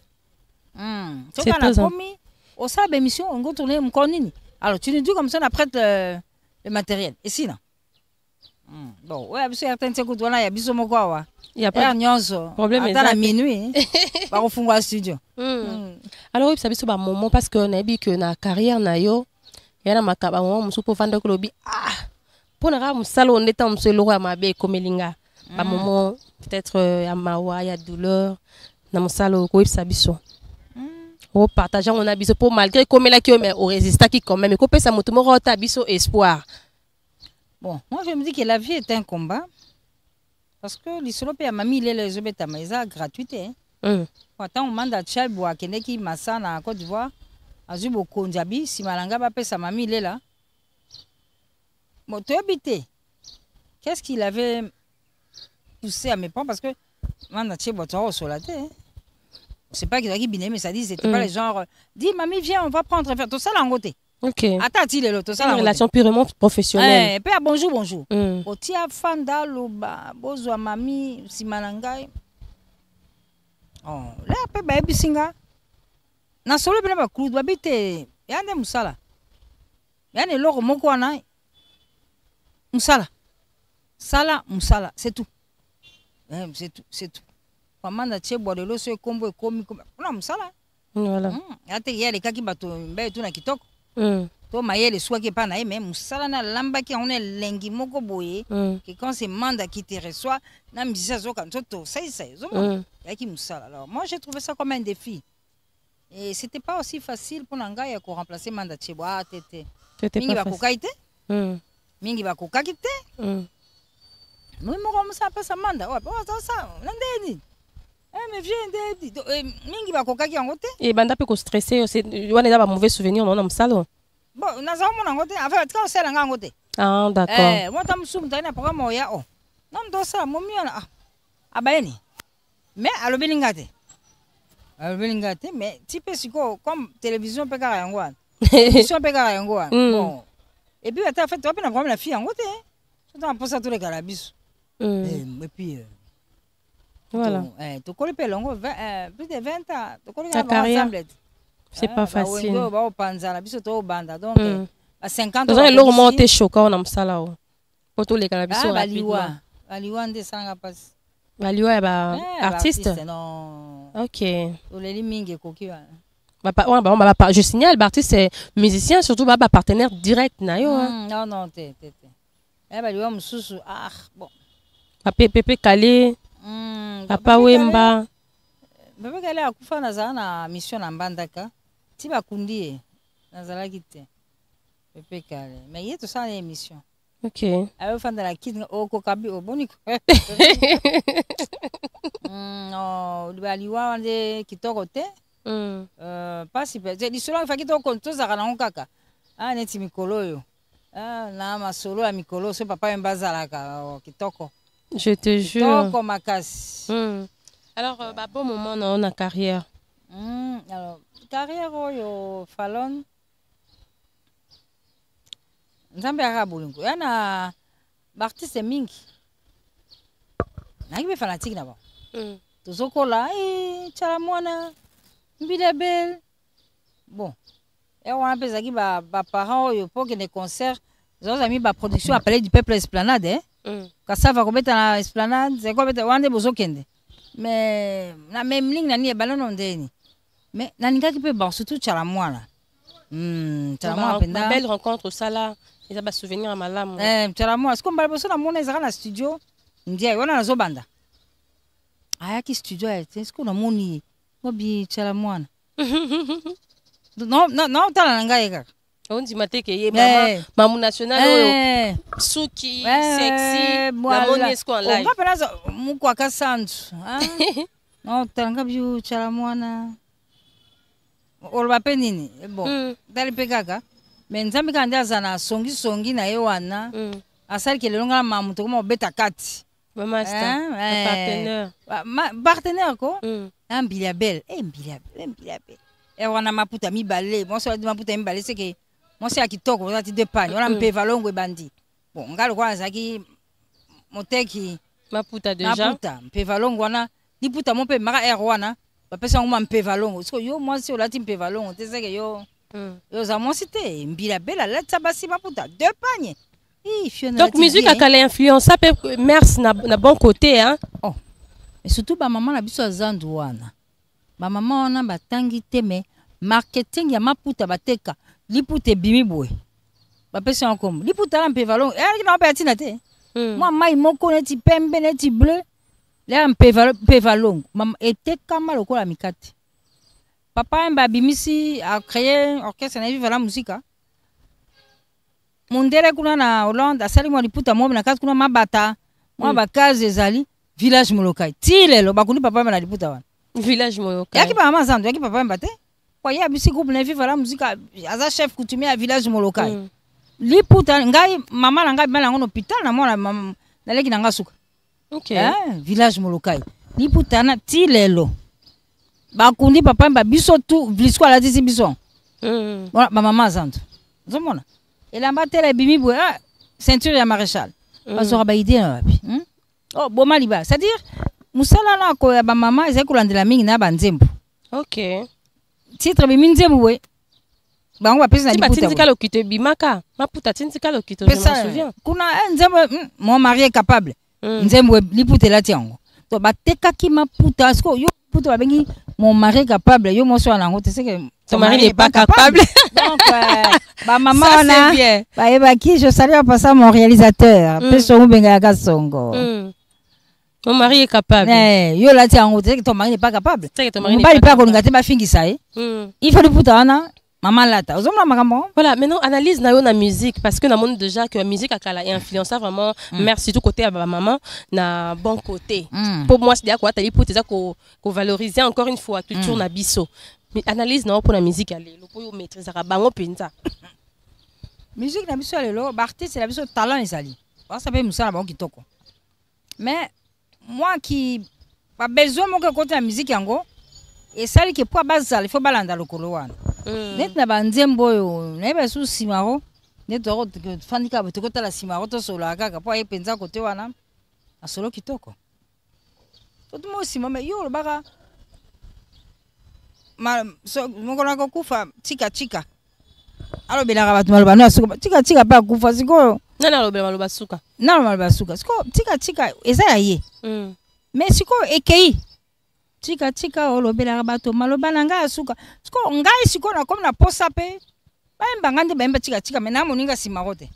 c'est quand on a promis au ça émission on va tourner m'conini alors tu nous dis comme ça on apprête le matériel et sinon bon ouais parce que certains écoute voilà il y a biso moko wa il y a pas de problème à minuit va refunga studio alors oui ça biso ba moment parce que on a dit que na carrière na yo yana makaba mo musupo vanda ko lobi pour na musalo on était muselo ya mabe komelinga ba moment peut-être ya mawa ya douleur na musalo ko ipsa biso o partager on a biso pour malgré komela ki mais au résister qui quand même ko pesa moto mo rota biso espoir. Bon moi je me dis que la vie est un combat parce que l'isolo pe ya mami les obeta maisa gratuité attends on manda chalbo akende ki masa na Côte d'Ivoire azu bokonjabi si malanga ba pesa mami là. Bon tu habité. Qu'est-ce qu'il avait poussé à mes parents parce que manda chebo to sur la tête. C'est pas qu'il a biné mais ça dit c'était pas les genre dis mamie viens on va prendre faire tout ça là en côté. OK. Attends il est là tout ça là. Une relation purement professionnelle. Pe bonjour. Otia fanda loba bozwa mami si malanga. Oh là pe ba bisinga. Na solo bina ba krudu babite yande musala yane loko moko wana musala c'est tout c'est tout komanda chebo de lo so kombo ekomi na musala voilà ate yale kaki bato mbe tu na kitoko to mayele soit ki pa na mais musala na lamba ki on est lengi moko boye que quand c'est manda qui te reçoit na misa zo kan to ça yaki musala. Alors moi j'ai trouvé ça comme un défi. Et c'était pas aussi facile pour Nanga ya ko remplacer Manda Chebo tete. Mingi ba kokaite? Mingi ba kokakite? Nous mo comme ça pas ça Manda. Ouais, ça ndeni. Mais viens mingi ba kokaki ngote. Et banda pe ko stresser, c'est wana da ba mauvais souvenir non salon. Bon, na za mo ngote, en fait quand c'est la ngote. Ah d'accord. Moi tam sum ta na programme ya oh. Non do ça mo miona abayeni. Mais alobelingate. Mais tu peux comme télévision peut carrer en télévision peut carrer en bon et puis tu as fait tu as pas problème la fille en côté tu as pour ça tous les carabis et puis Voilà. Tu connais pas longo, plus de 20 ans. Tu connais la carrière. C'est pas facile. Donc, à 50 ans. Vous avez le moment où tu es choqué, on a ça là. Pour tous les cannabis rapidement. Baliwa de sanga passe. Baliwa est artiste. Non. Ok. Je signale, artiste c'est musicien, surtout partenaire direct. Non, non, Baliwa mususu. Ah, bon. Pepe Kale. Papa Wemba. Pepe Kale akufa na mission na Mbandaka. Ti bakundi nazalaki te. Pepe Kale. Mais il y a tout ça l'émission. Ok. Alors fan de la kid au kokabi au bonico. Non, Baliwa de kitoko te. Pas si peut. Di solo fa kitoko konto za kana kaka. Ah neti mikolo yo. Ah na masolo ya mikolo so papa Wemba zalaka kitoko. Je te jure. Kitoko makasi. Alors bon moment dans la carrière. Alors carrière yo Fallon. Nzambe akabulingo. Yana artiste mingi. Nangi be fanatique na ba. Tozokola Chalamwana Mbidabel. Bon. Et on a pesaki ba parents yo pour que les concerts, ils ont mis ba production appelée du peuple Esplanade Kasa va kobeta na Esplanade, c'est quoi beta wande bozokende. Mais na même ligne na ni balono ndeni. Mais na ningaki pe ba surtout Chalamwana. Chalamwana penda. Belle rencontre ça là. Ils ont souvenir à malamu. Chalamwana, est-ce qu'on va bosso na mona ezaka na studio? Ndiye wana nazo banda. Aya ki studio est-ce qu'on a moni obi Chalamwana. Non, tala nanga kaka. On dit mateke ye maman national Suki sexy la moni est-ce qu'on live. On va penaza mukwa kasandu. Non, tanga biu Chalamwana. Olba penini. Bon, dali pe kaka. Mais nzambi kandi azana songi na ye wana. Asali ke lelonga mamuto ko beta kati. Master, partenaire. Partenaire ko? Mbiliabel. Mbiliabel. Et on a maputa mi balé. Moi, ça dit maputa mi balé, c'est que moi, c'est à qui toque, on a dit deux pagnes. On a un peu valongo et bandi. Bon, on a le quoi, ça qui moteki. Maputa déjà. Maputa, un peu valongo, on a. Ni puta mon peu mara erwana. Parce que on m'a un peu valongo. Parce que yo, moi, si on a dit un peu valongo, tu sais que yo. Yo, ça m'a cité. Mbiliabel, là, ça bassi maputa. Deux pagnes. Donc, musique a qu'elle influence. Ça peut merci na bon côté, hein. Oh. Et surtout, ma maman a biso azandouana. Ma maman on a batangi teme marketing ya maputa bateka liputa bimi boy. Ba pesa encore. Liputa la mpevalon. Eh na ba tina te. Moi mai moko neti pembe neti bleu. La mpevalon. Maman eteka malokola mikate. Papa mba bimisi a créé orchestre na viva la musique. Mondele kuna na Hollande asali mo liputa mo na kazi kuna mabata. Moi ba kazi ezali village molokai. Tilelo bakuni papa na liputa wana. Village Molokai. Yaki ba maman zandu, yaki papa mbate. Kwa ya bisi groupe na viva la musique aza chef coutumier à village Molokai. Liputa ngai mama na ngai bana ngono hôpital na mona na leki na ngasuka. OK. Village Molokai. Liputa na tilelo. Ba kundi papa mba biso tu vlisco la disi biso. Ba mama zandu. Zomona. Elamba tele bimi bo ceinture ya maréchal. Bazora ba idée na wapi. Oh boma liba, c'est-à-dire musala na ko ya ba mama ezali kolandela mingi na ba nzembo. OK. Titre bi nzembo we. Bango ba pesa na liputa. Tindika lokito bimaka. Maputa tindika lokito, je me souviens. Kuna nzembo mon mari est capable. Nzembo liputa la tiango. To ba tekaki maputa sko yo puta ba bengi mon mari est capable. Yo mo so na ngo te c'est que ton mari n'est pas capable. Donc ba maman na ba eba ki je salue en passant mon réalisateur. Peso Mubenga Kasongo. Mon mari est capable. Yo là tu as que ton mari n'est pas capable. Ton mari n'est pas capable. Il faut le putain maman là ta. Voilà, maintenant analyse na yo na musique parce que na monde déjà que la musique a kala influence vraiment merci tout côté à maman na bon côté. Pour moi c'est dire quoi t'as pour ko valoriser encore une fois culture na biso. Mais analyse na pour la musique aller le pour maîtriser bango penza. Musique na biso lelo artiste c'est la biso talent ezali. Ça peut musala bango kitoko. Mais moi qui pas besoin mon côté la musique yango et ça qui pour base il faut balanda le kolowana net na banzembo yo na ba sous simaro net to fandika ba to la simaro to sola kaka po ay penza côté wana asolo kitoko tout le monde aussi mais yo le baka mon collègue kufa tika alors belaka bato maloba no suka tika pa kufa siko nana lobe maloba suka siko tika eza ya ye mais siko ekei tika olobelaka bato maloba na ngai suka siko ngai siko na comme na posa pe bayemba ngande bayemba tika mais na moninga simako te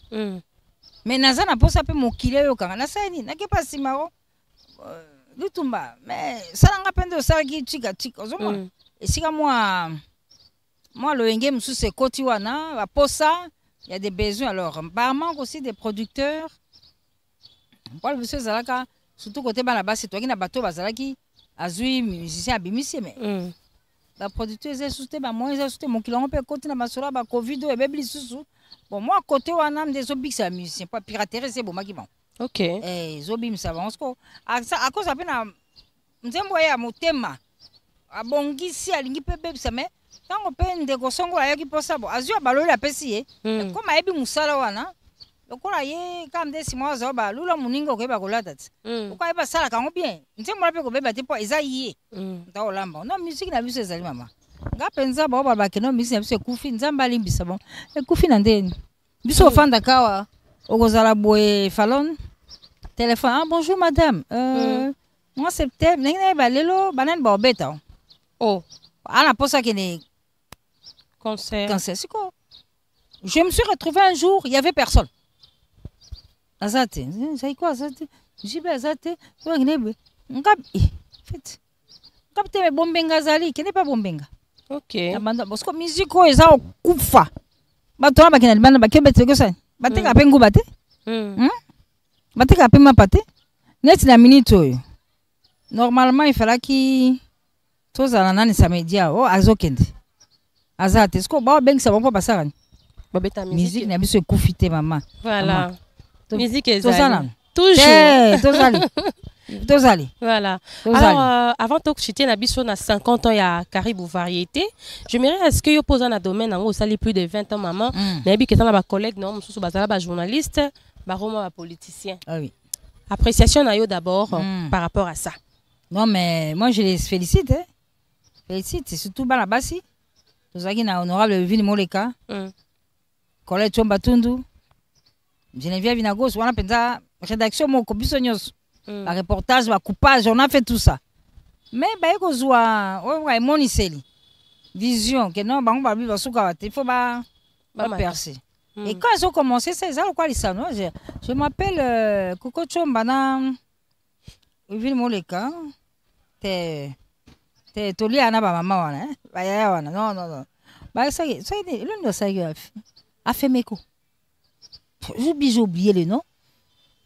mais naza na posa pe mokili oyo kanga nasali nakepa simako lutumba mais salanga pende osalaki tika ozomona esika moi loyenge mosusu ekoti wana baposa il y a des besoins alors par manque aussi des producteurs Paul biso ezalaka surtout côté bana basi toki na bato bazalaki azui musicien abimisi mais baproducteur esusu te bamoyen esusu te mokili yango mpe ekoti na masolo ba covid oyo ebebi lisusu bon moi côté wana nde ezobikisa musicien po piraterie ese ebomaki bango ok ezobimisa bango siko akoza mpe na nzembo ye ya motema abongisi alingi mpe ebebisa mais ntango mpe ndeko songo ayoki mposa bo azwi ya baloli apesi ye koma ayebi mosala wana lokola ye kaka nde nsima azao balula moninga okoyeba kolata te okoyeba asalaka yango bien nzembo na mpe kobeba te mpo eza ye nta kolamba no musiki na biso ezali mama nga mpenza bao bala bakeno musiki na biso ekufi nzambe alimbisa bon ekufi na ndeni biso ofanda kawa okozala boye falon téléphone bonjour madame moi septembre ndenge nayeba lelo banani baobeta ana posa kene concert siko je me suis retrouvé un jour il y avait personne azate c'est quoi azate jibe azate ngebe ngab fait ngab te bombenga zali kene pas bombenga ok abanda parce que musique o eza okufa bato na bakena libana bakebe teko sa bateka pe nguba te bateka pe mapate net na minute oyo normalement il fallait ki tozala nani samedia azokende azate siko ba bengisa bongo basakani babeta musique na biso ekufi te mama voilà musique ezali toujours tozali voilà alors avant de chuter na biso na 50 ans ya Caribou Variété j'aimerais est-ce que yo posa na domaine ngo sali plus de 20 ans maman na yebi ketana ba collègue non mususu bazala ba journaliste ba roma ba politicien oui appréciation na yo d'abord par rapport à ça. Non mais moi je les félicite félicite surtout bana basi tozaki na honorable Vini Moleka Colette Chomba Tundu Geneviève Vinagos wana penza rédaction moko biso nyos ba reportage ba coupage on a fait tout ça mais ba ekozwa ouais moniseli vision que non bango ba bi basuka il faut ba percer et quand ils ont commencé ça ils ont quoi lisano je m'appelle Coco Chomba na Vini Moleka te tolia na ba mama wana ba yaya wana non ba ça l'une de ça a fait meko j'ai oublié le nom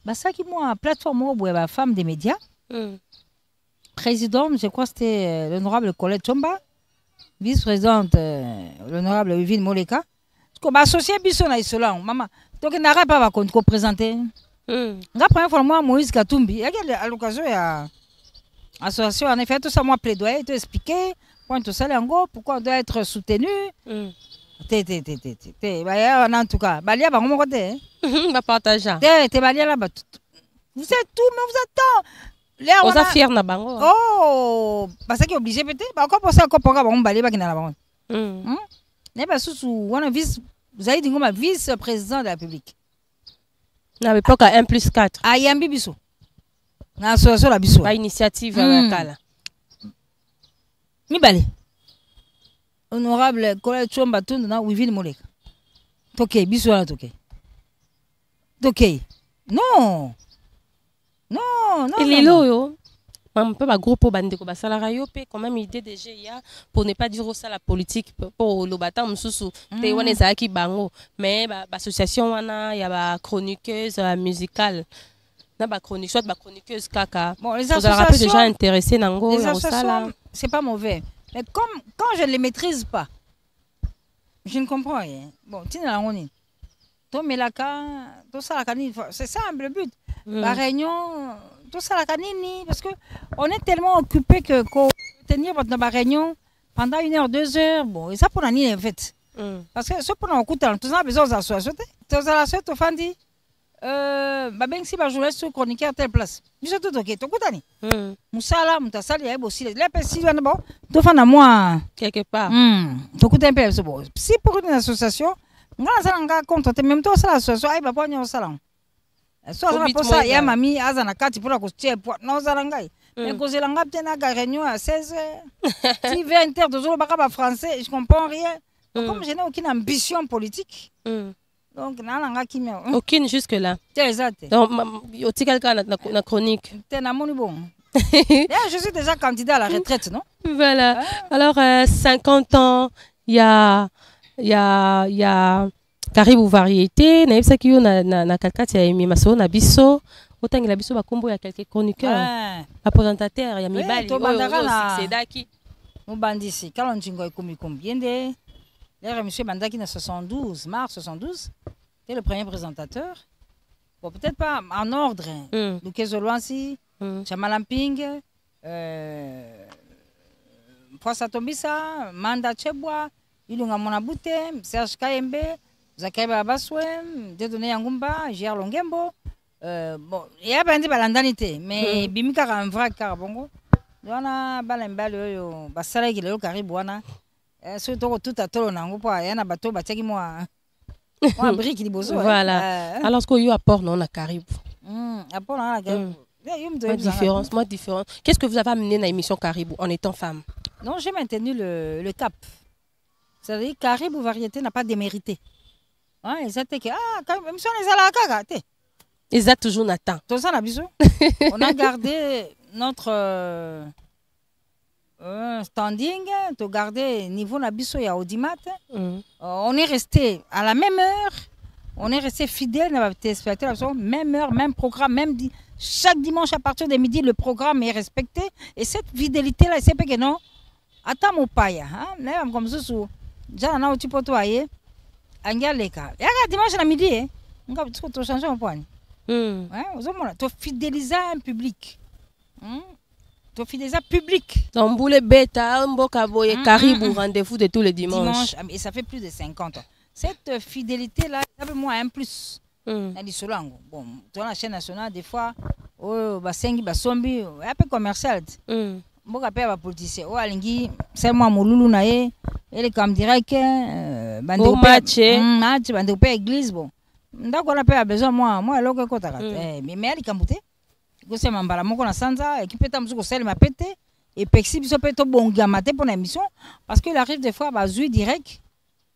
bah ça qui moi plateforme où ba femme des médias président je crois c'était l'honorable Colette Chomba vice-présidente l'honorable Vivine Moleka parce que ba associé biso na isola maman donc n'arrête pas va ko présenter la première fois moi Moïse Katumbi il y a à l'occasion ya association en effet tout ça moi plaidoyer tout expliquer point tout ça lango pourquoi on doit être soutenu bah en tout cas balia ba ngomoko te ba partager te balia là vous êtes tout mais vous êtes tant on a fier na bango parce que obligé peut-être ba ko posa ko poka ba ngomba ba kina na bango ne ba susu wana vice Zaidi Ngoma vice-président de la République na l'époque à 1+4 ayambi biso na association la biso ba initiative ya kala mibale honorable Colette Chomba Tundu na Vivine Moleka toke biso na toke non lelo yo mam pe ba groupe bandeko ba sala rayo pe quand même idée déjà ya pour ne pas dire ça la politique pour le bata mususu te wana ezaki bango mais ba association wana ya ba chroniqueuse musicale na ba chronique soit ba chroniqueuse kaka bon les associations déjà intéressés nango les associations c'est pas mauvais mais comme quand je ne les maîtrise pas je ne comprends rien bon tina la ngoni to melaka to sala kanini c'est ça le but la réunion tout ça la kanini parce que on est tellement occupé que tenir votre réunion pendant 1 heure 2 heures bon et ça pour l'année en fait parce que ce pour nous écouter tout ça besoin d'association tout ça la suite au fandi babengisi bajournaliste chroniqueur telle place biso totoke tokutani musala mutu asali yayebi osili lepe sili wana bo tofanda mwa quelque part tokutani mpe biso bo si pour une association nga nasala nga contre te même to osala association ayebi bapo nyonso osalango so azala mposa ya mami aza na kati mpona kotie po naozala ngai mais kozela nga mpe naka réunion à 16h si 20h tozolobaka bafrançais je comprends rien donc comme je n'ai aucune ambition politique donc nalanga kimia aucune jusque là exact donc otika kaka na chronique te namoni bon je suis déjà candidat à la retraite non voilà alors 50 ans il y a Caribou variété nayebisaki yo na katikati ya emi maso na biso otangela biso bakombo ya quelques chroniqueurs baprésentateur ya mibali oyo succédaki mobandisi kala nzingo ekomi yende l'air monsieur bandaki na 72 mars 72 c'était le premier présentateur bon peut-être pas en ordre Lukezo Lwansi Chamalamping Poisa Tombisa Manda Chebwa Ilunga Monabute Serge Kayembe Zakari Babaswe Dedone Yangumba J.R. Longembo bon il y a bandi balandani te mais bimika ka vrai karabongo wana balembali oyo basala gilelo karibu wana surtout tout à tolo nango po yana bato batiaki moi brique liboso voilà alors que yo apport non na Caribou apport na Caribou moi différence qu'est-ce que vous avez amené dans l'émission Caribou en étant femme? Non, j'ai maintenu le cap. C'est-à-dire Caribou variété n'a pas démérité. Ouais, ça que même si on est à la caga, ils ont toujours Nathan. Tout ça, on a gardé notre standing, to garder niveau nabiso ya audimat. On est resté à la même heure, on est resté fidèle à téléspectateurs, même heure, même programme, même chaque dimanche à partir de midi le programme est respecté et cette fidélité là c'est pas que non. Attends mon paya, hein, comme ça sous. Déjà na tu peux toi y angaleka. Ya dimanche à midi, on va tout changer un point. Ouais, aux hommes là, tu fidéliser un public. Tu fidéliser public. Donc boule bêta, mboka boye Caribou rendez-vous de tous les dimanches. Et ça fait plus de 50 ans. Cette fidélité là, ça moi un plus. Na di solango. Bon, dans la chaîne nationale des fois, oh basengi basombi, un peu commercial. Mboka pe ba politicien. Oh alingi, c'est moi molulu na ye, ele comme direct bande match bande pe église bon. Ndako na pe a besoin moi eloko ko taka. Mais ali kambute. Ko se mambala moko na sanza, ekipeta msuko sel ma pété et pexi biso pe to bonga maté pour l'émission parce qu'il arrive des fois ba zui direct.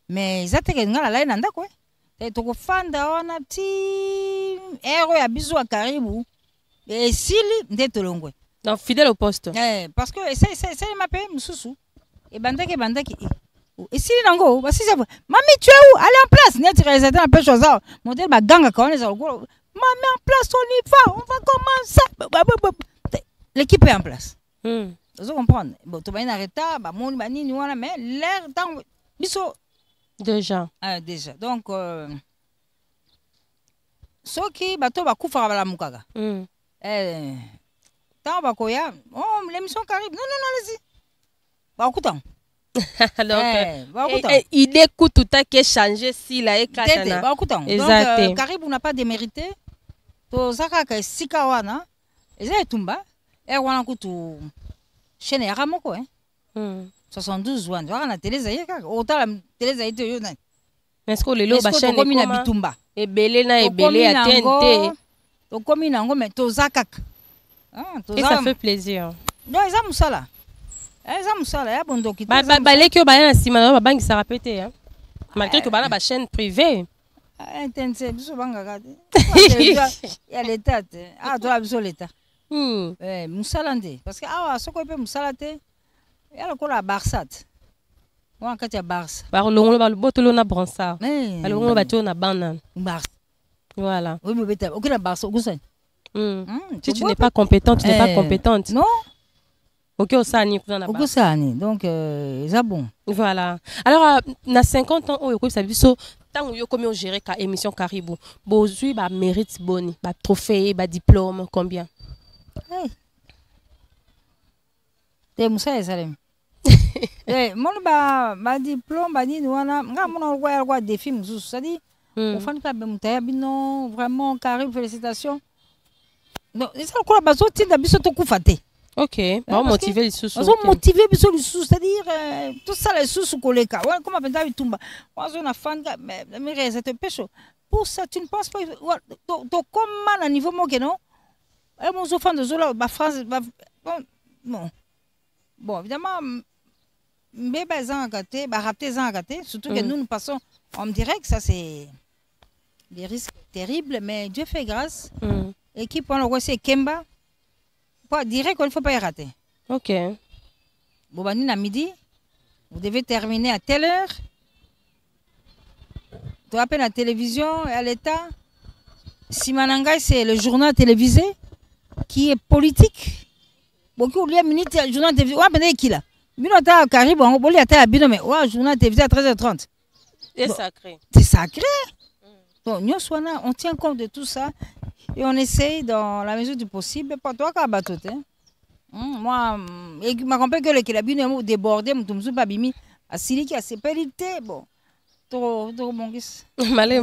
Mais ils attendent nga la na ndako et to ko fanda ona ti héros ya biso a Caribou et sili ndeto longwe. Donc fidèle au poste. Parce que c'est ma paix mususu et bandaki et sili nango ba si ça mami tu es où allez en place net réalisateur un peu chose modèle ba ganga quand les mami en place on va commencer l'équipe est en place vous comprenez bon tu vas en arrêter ba moni ba nini wana mais l'air temps biso déjà donc soki bato bakufa bala mukaka tant bakoya l'émission Caribou non allez-y bakutan donc il écoute tout à qui changer si la et katana donc Caribou n'a pas démérité to zakaka sika wana eza etumba wana kutu chaîne ya ramoko 72 wana wana na télé zaye kaka otala télé zaye te yo nani est-ce que lelo ba chaîne comme na bitumba ebele na ebele ya TNT to komi nango mais to zakaka et ça fait plaisir donc eza musala ya bondoki ba leki ba ya sima na ba bangi sa répéter hein malgré que ba na chaîne privée intense biso banga kati ya l'état to la biso l'état musala nde parce que awa soko pe musala te ya lokola Barsat wana kati ya Barça balongolo balobotolo na Bransard balongolo batio na banane Barça voilà oui mais ok na Barça okusani si tu n'es pas compétent tu n'es pas compétente non ok osani kuna na Barça okusani donc ça bon voilà alors na 50 ans oyo ko sa biso tant yo komi on gérer ka émission Caribou bozui ba mérite boni ba trophée ba diplôme combien te musa esalem mon ba diplôme ba nini wana nga mona kwa défi mususu sadi ofani ka bemutaya bino vraiment Karim félicitations. Donc c'est ça quoi bazo tinda biso to kufate. OK, ba motiver les sous. Bazo motiver biso les sous, c'est-à-dire tout ça les sous koleka. Ouais, comment penda bitumba. Bazo na fan mais réalisateur pécho. Pour ça tu ne penses pas to comment à niveau moke non? Et mon enfant de zola ba France bon. Bon, évidemment bébé zangate, ba rapté zangate, surtout que nous passons en direct, ça c'est des risques terribles, mais Dieu fait grâce. Équipe, on le c'est Kemba. Pas direct, il ne faut pas y rater. OK. Bobani, à midi, vous devez terminer à telle heure. Tu appelles la télévision et à l'État. Simananga, c'est le journal télévisé qui est politique. Beaucoup oublient minute, le journal télévisé. Ouais, mais qui là? Binota Carib, on va aller à Bino, mais ouais, journal télévisé à 13h30. C'est sacré. C'est sacré. Donc, nous, on tient compte de tout ça et on essaye dans la mesure du possible. Pas toi qui as battu. Moi, je me rappelle que le Kilabine est débordé, je ne suis pas bimi. À Sili qui a ses pérités. Bon, trop bon. Malé.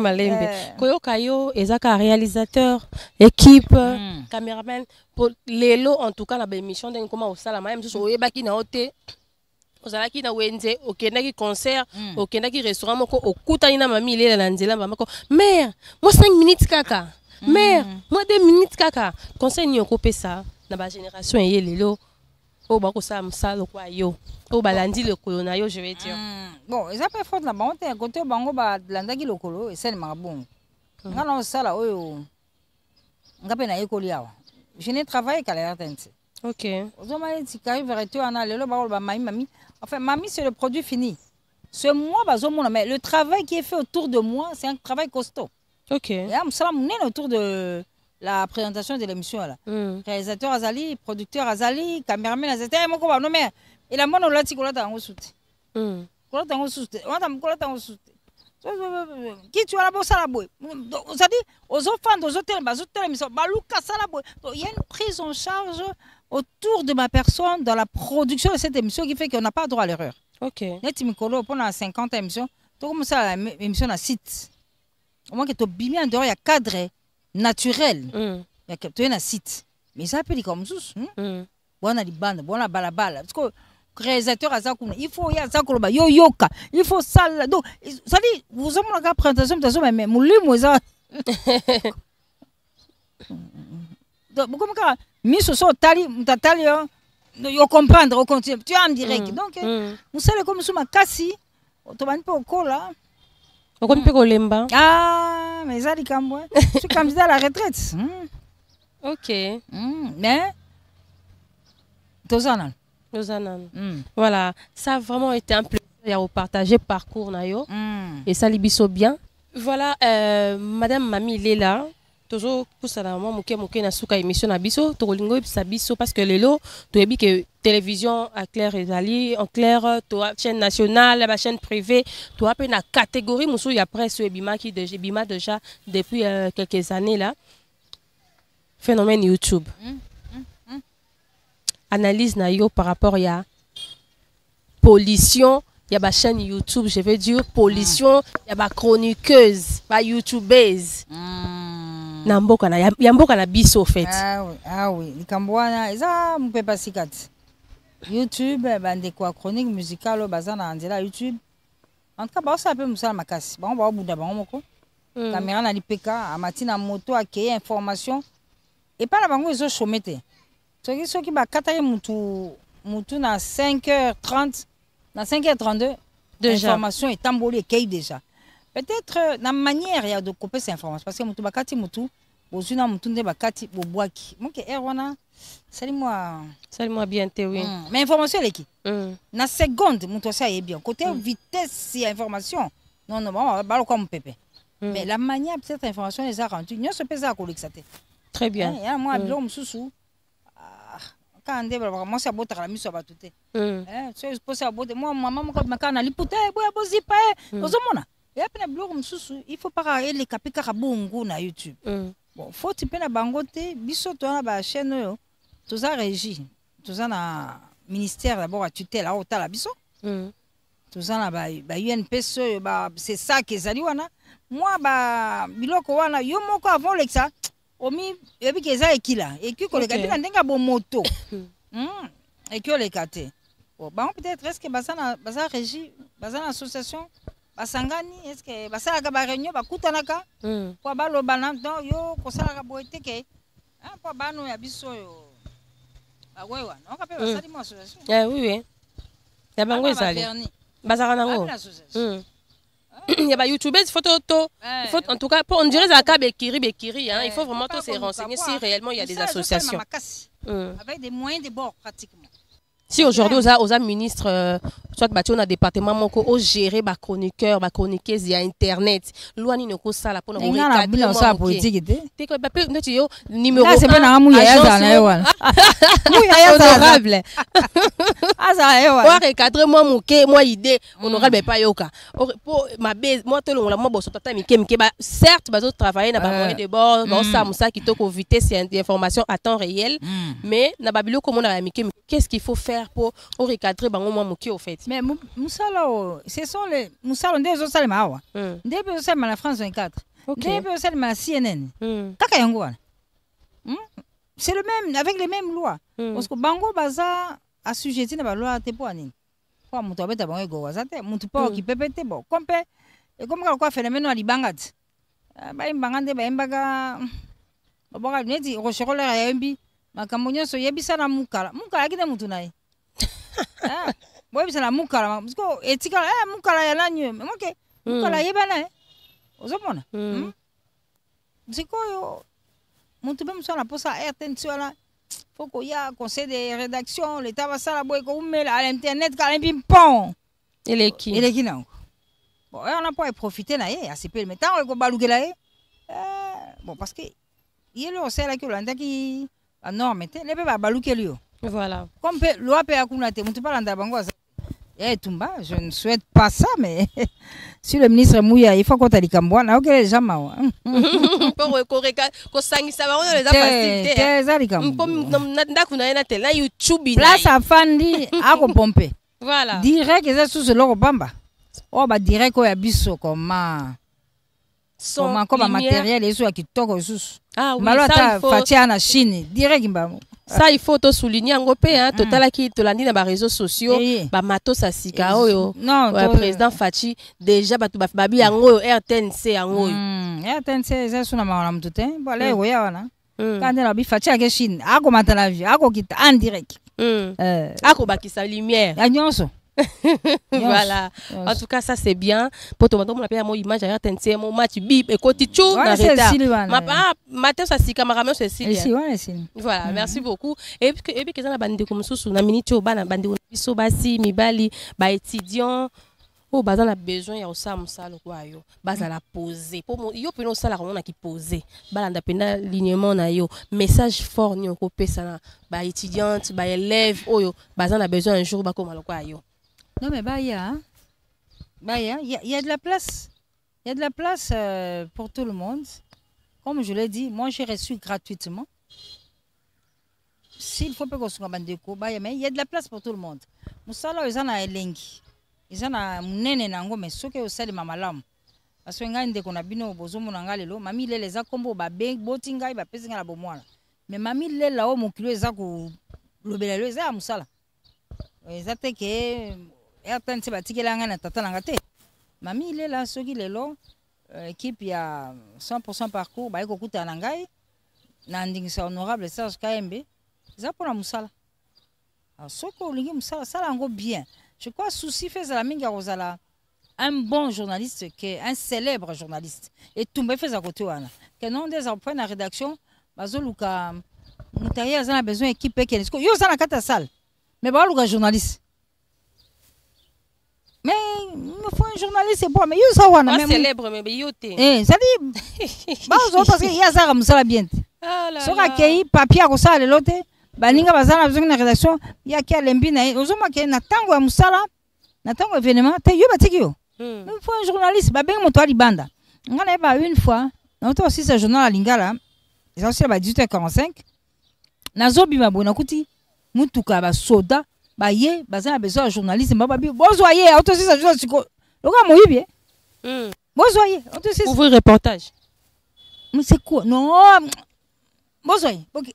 Koyo Kayo, Ezaka, réalisateur, équipe, caméraman. Pour les lots, en tout cas, la émission d'un comment au salama, même si on est baki na hote. Ozalaki na wenze okendaki concert okendaki restaurant moko okutani na mami ile na nzela mamako mère moi 5 minutes kaka mère moi 2 minutes kaka conseil ni okopesa na ba génération ye lelo o ba ko sa msalo kwa yo o balandi le kolona yo je vais dire bon ils appellent faute na bango te côté bango ba landaki le kolo et c'est mabongo ngana sala oyo ngape na ekoli awa je n'ai travaillé qu'à la RTNC. OK. Enfin, mamie, c'est le produit fini. C'est moi, mais le travail qui est fait autour de moi, c'est un travail costaud. OK. Et autour de la présentation de l'émission. Réalisateur Azali, producteur Azali, caméraman Azali. Et la monnaie, là, tu qui tu as la bosse à la boue. C'est-à-dire, aux enfants, aux hôtels, il y a une prise en charge autour de ma personne dans la production de cette émission qui fait qu'on n'a pas droit à l'erreur. OK. Pendant 50 émissions, tu commences à l'émission à site. Au moins que tu as bien en dehors, il y a cadre naturel. Il y a tu un site. Mais ça peut être comme ça. Bon, on a des bandes, bon, on a balabala. Parce que réalisateur il faut yoka il faut ça donc ça dit vous avez la présentation mais mulimu ça donc comme ça miso so tali mtatali yo comprendre au continue tu es en direct donc vous savez comme sous ma kasi to bani po kola on peut kolemba mais ça dit comme moi je suis candidat à la retraite. OK. Mais Tozana. Voilà, ça a vraiment été un plaisir de partager parcours nayo et ça libiso bien. Voilà, madame Mami Lela, toujours pour ça la maman moke na suka émission na biso, to lingo sa biso parce que lelo to ebi que télévision à clair et ali en clair to chaîne nationale, la chaîne privée, to appelle na catégorie muso ya presse ebima qui déjà depuis quelques années là. Phénomène YouTube. Analyse na yo par rapport à pollution, il y a ma chaîne YouTube, je veux dire pollution, il y a ma chroniqueuse, ma youtubeuse. Namboka na biso en fait. Ah oui, likambwana eza mpepa sikati. YouTube bande kwa chronique musicale bazana andela YouTube. En tout cas ba ça peut musala makasi. Ba ba buda ba moko. Caméra na lipeka, amatina moto akeye information. Et pas la bango ezo chomete. Ceux qui va 4 mutu na 5h30 na 5h32 déjà l'information est embolée kay déjà peut-être la manière de couper ces informations parce que mutu bakati mutu bozuna mutu nde bakati bobwaki donc erwana salut-moi bien te oui mais information elle qui na seconde mutu ça est bien côté vitesse et information non ba comme pépé mais la manière peut-être information les a rendu nous se pesa ko lexate très bien et moi blo mususu quand moi c'est beau la mise tout c'est possible moi maman quand na liputa boya bozipa ozomona et après blog mususu il faut pas les kapika kabungu na YouTube bon faut tiper na bangote biso to na ba chaîne yo to za régie to za na ministère d'abord à tutelle à ota la biso to za na ba UNPS ba c'est ça que ezali wana moi ba biloko wana yo moko avant lexa omi yebi keza ekila eki ko leka bina ndenga bo moto eki o leka te bon ba peut-être est-ce que basa régie basa association basangani est-ce que basa ka ba réunion ba kutanaka po ba lobana donc yo ko sala ka boete ke po ba no ya biso yo ba wewa no ka pe basa di mo association oui ya bango ezali basa kana ngo il y a YouTube, il faut en tout cas, on dirait que Bekiri, hein, il faut vraiment se renseigner si réellement il y a des associations. Avec des moyens de bord pratiquement. Si aujourd'hui, aux ministres, soit on a un département où gérer les chroniqueurs, les chroniqueuses, il y a Internet. Loani ne cause ça là pour nous recadrer. Ça politique. T'es quoi, numéro 1. C'est pas un honorable. Pour recadrer moi mouké, moi idée, honorable pas yoka. Pour ma base, moi tout le monde moi bosso tata miké certes, bazo travailler na ba moyen de bord, bon ça qui to ko vitesse et information à temps réel, mais na babilo comme on a miké, qu'est-ce qu'il faut faire pour recadrer bango moi mouké au fait? Mais Moussala, ce sont les Moussala des autres salma des personnes à la France 24, des personnes à CNN. C'est le même, avec les mêmes lois. Parce que Bango Baza assujetti à la loi Tepoani. Pour Moutouabet à Bango Gouazate, Moutoupa qui peut péter bon. Comme quoi phénomène à Libangat. Bangande, Bambaga, Boga Neti, Rocherola Yambi, Macamonia, so Yabisana Mukara, Mukara, qui est Moutunai. Moi, c'est la Mukara, parce que Etika, Mukara Yalanyu, ok, Mukara Yabana, aux hommes. C'est quoi? Muito bem, só na poça atenção lá. Foco ya conseil de rédaction, l'état va ça la boy ko umela à l'internet quand même pom. Il est qui non. Bon, on a pas profiter là à CP mais tant ko baluke là bon parce que il est là c'est là que l'anda qui la norme était les pas baluke lui. Voilà. Comme loi pe akuna te mutu pas landa bango. Tumba, je ne souhaite pas ça, mais si le ministre Mouya, il faut qu'on t'aille comme moi, ok, les gens m'ont. Pour qu'on s'engueule, ça va, on les a facilité. Place à Fandi, à pomper. Voilà. Direct, ils sont sous le bamba. Oh, bah, direct, il y a biso, comment matériel, ils sont qui toquent sous. Ah oui, ça, il faut. Fatiana, Chine, direct, ça il faut souligner en gopé hein total qui te landi na ba réseaux sociaux ba matos asika oyo non président Fachi déjà ba babi yango RTNC yango RTNC ça suna ma wana mtute bo le oya wana quand na bi Fachi ake Chine ako matala vie ako kita en direct ako bakisa lumière ya nyonso. Voilà. En tout cas, ça c'est bien. Pour tout le monde, on appelle mon image à RTNC, mon match bip et côté tout. Ma tête, ça c'est caméraman, c'est voilà, merci beaucoup. Et puis, que ça la bande comme sous na minute au bas, na bande au biso basi, mi bali, ba étudiant. Oh, bah, on a besoin, il y a aussi un le quoi yo. Bah, ça la poser. Pour moi, yo peut non ça la on a qui poser. Bah, on a pena lignement na yo. Message fort ni on copie ça na. Bah, étudiante, bah, élève, oh yo. Bah, on a besoin un jour bah comme le quoi yo. Non mais il y a de la place. Il y a de la place pour tout le monde. Comme je l'ai dit, moi j'ai reçu gratuitement. S'il faut pas qu'on soit bandé mais il y a de la place pour tout le monde. Moussala ils en a elengi. Ils en a munene nango mais soke osali mamalam. Parce que ngai ndeko na bino bozomo nanga lelo mami lele za kombo ba beng botinga ba pesinga la bomwana. Mais mami lele la o mokilo eza ko lobela lo eza musala. Ezate ke RTNC batikelanga na tata nanga te. Mami il est là soki lelo équipe ya 100% parcours ba ekokuta na ngai na ndingisa honorable Serge Kaembe. Za pona musala. Alors soko lingi musala sala ngo bien. Je crois souci fait la minga rosala un bon journaliste qui un célèbre journaliste et tout me fait à côté wana. Que non des emplois na rédaction bazoluka mutaye azana besoin équipe qui est yo ça na kata salle. Mais ba luka journaliste. Mais il faut un journaliste c'est bon mais yo ça wana même célèbre mais yoté. Ça dit bazo parce que ya ça musala bien. Ah là. So ka kei papier ko ça le loté. Baninga bazana besoin na rédaction ya ki alembi na ozoma ke na tango ya musala na tango événement te yo batiki yo il faut un journaliste ba benga moto ali banda ngana ba une fois na auto aussi ce journal à Lingala ils ont aussi ba 18h45 na zobi mabona kuti mutuka ba soda ba ye bazana besoin de journaliste ba bi bozoye auto aussi ce journal siko loka moyibi Bozoye. Ouvrir reportage. Mais c'est quoi? Non. Bozoye. Ok.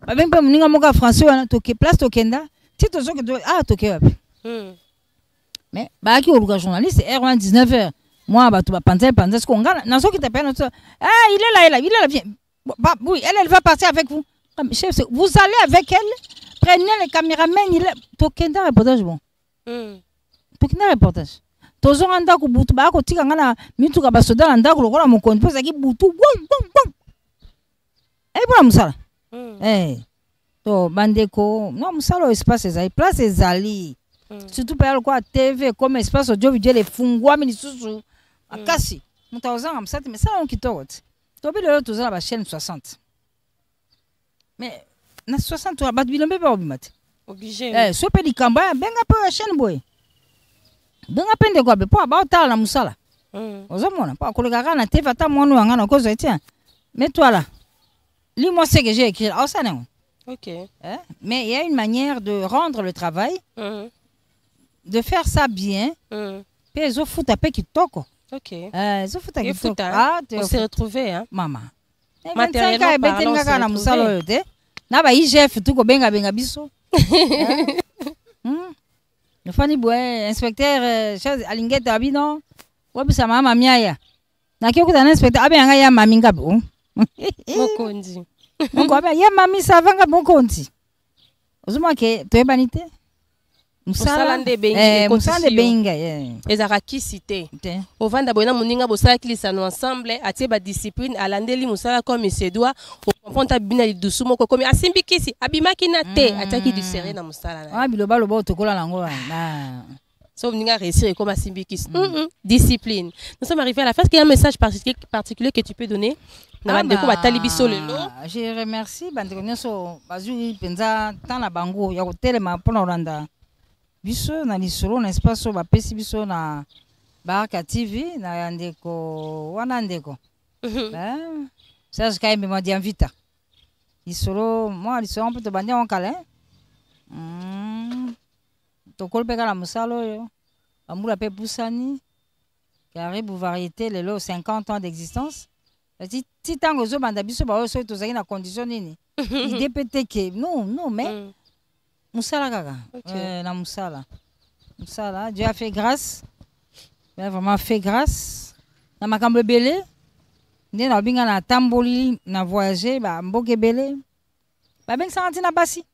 Babeng pe muninga moka français wana toke place tokenda. Si tozo que toke wapi. Mais ba ki oluka journaliste R1 19h. Moi ba to ba panza ce qu'on gagne. Nazo qui t'appelle il est là, viens. Oui, elle va partir avec vous. Chef, vous allez avec elle. Prenez les caméramans, il est tokenda reportage bon. Tokenda reportage. Tozo anda ku butu ba ko tika ngana mituka basoda na ndako lokola mokondi poza ki butu bom. Pour la musala. To bandeko, non musala espace ezali, place ezali. Surtout par quoi TV comme espace audiovisuel efungwa mini susu. Akasi. Mutawazanga msati mais ça on kitoko. To bi le tozala ba chaîne 60. Mais na 60 to ba bilombe ba obimate. Obligé. So pe dikamba benga pe chaîne boy. Benga pende kwa be po ba otala na musala. Ozomona pa koleka na TV ata mwana wanga na kozo tiens. Mais toi là. Lis-moi ce que j'ai écrit. Oh, ça non. Ok. Mais il y a une manière de rendre le travail, de faire ça bien. Puis ils ont foutu un peu qui toque. Ok. Ils ont foutu un peu qui toque. On s'est retrouvés, hein. Maman. Matériellement parlant, on s'est retrouvés. Na ba IGF tout ko benga biso. Le fani boy inspecteur chef alingeta abino. Wabisa mama miaya. Na kyo kuta inspecteur abenga ya maminga bo. Mokonzi. Donc ya mami savanga mokonzi. Ozuma ke toyebanite. Musala de benga. Ezaka kisite. Ovanda boina muninga bosala kilisano ensemble atie ba discipline alandeli musala comme il se doit. On comprend ta bina lidusu moko comme asimbi kisi abimaki na te ataki du sérieux na musala. Ah biloba loba tokola nango na. Sauf venir réussir comme asimbi kisi. Discipline. Nous sommes arrivés à la fin. Est-ce qu'il y a un message particulier que tu peux donner? Je remercie bandeko nyonso bazui penza tana bango ya kotelema pona Olanda biso na lisolo na espace ba pesi biso na Baraka TV na ndeko wana ndeko ça je quand même m'a dit invita lisolo moi lisolo peut te bandia en câlin to kolpeka la musalo yo amula pe pusani karibu variété lelo 50 ans d'existence. Si tant que je banda biso ba so to na condition nini idée peut-être que non mais musala kaka na musala Dieu a fait grâce. Il a vraiment fait grâce na makambo belé ndé na binga na tamboli na voyager ba mboke belé ba beng santi na basi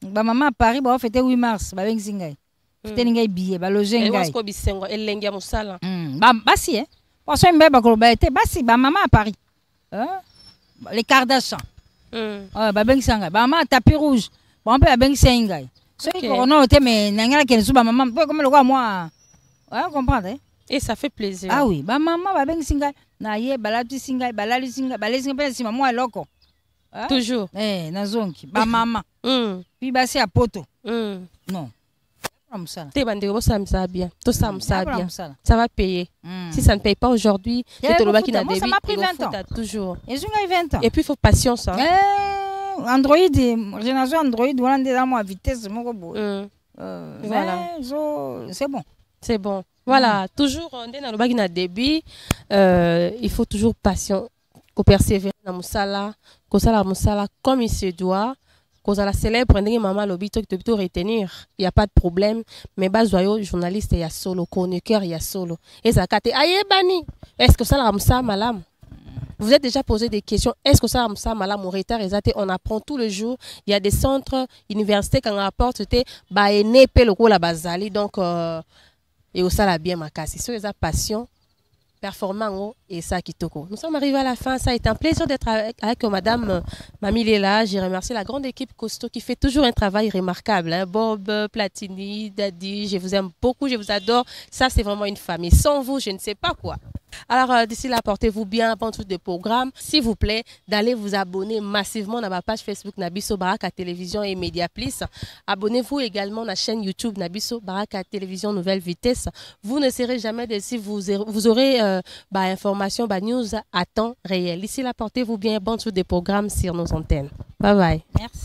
ba maman à Paris ba fêter 8 mars ba beng singai fêter ngai billet ba loger ngai est-ce que bisengo elengia musala ba basi parce que mbeba ko ba été basi ba maman à Paris les Kardashian ba beng sanga ba maman tapis rouge ba mpe ba beng singai so corona te mais nangala ke ba maman comme le quoi moi comprendre et ça fait plaisir. Ah oui ba maman ba beng singai na ye balati singai balali singai balali singai pe sima moi loko toujours na zonki ba maman puis ba si a poto non ça bien. Tout ça, bien. Ça va payer. Si ça ne paye pas aujourd'hui, ça m'a pris 20 ans. Toujours. Et puis il faut patience. Hein. Android, génération Android, voilà déjà moi vitesse, voilà. C'est bon. C'est bon. Voilà. Toujours, dans le début, il faut toujours patience, persévérer dans Moussala, comme il se doit. Quand la célèbre, maman l'obito que tu retenir, il y a pas de problème. Mais bas journaliste il y a solo, chroniqueur il y a solo. Et ça kate aye bani. Est-ce que ça la ramsa malam? Vous êtes déjà posé des questions. Est-ce que ça ramsa malam au retard exact? On apprend tout le jour. Il y a des centres universités qui rapportent c'était ba ene pe loko la bazali donc et au ça la bien makasi. C'est ça passion. Performant et ça qui toko. Nous sommes arrivés à la fin. Ça a été un plaisir d'être avec Madame Mamie Léla. J'ai remercié la grande équipe Costaud qui fait toujours un travail remarquable. Hein. Bob, Platini, Daddy, je vous aime beaucoup, je vous adore. Ça, c'est vraiment une famille. Sans vous, je ne sais pas quoi. Alors, d'ici là, portez-vous bien, pendant tout des programmes. S'il vous plaît, d'aller vous abonner massivement à ma page Facebook Nabiso Baraka Télévision et Mediaplis. Abonnez-vous également à la chaîne YouTube Nabiso Baraka Télévision Nouvelle Vitesse. Vous ne serez jamais déçus. Vous aurez information, news à temps réel. Ici là, portez-vous bien, bon tout des programmes sur nos antennes. Bye bye. Merci.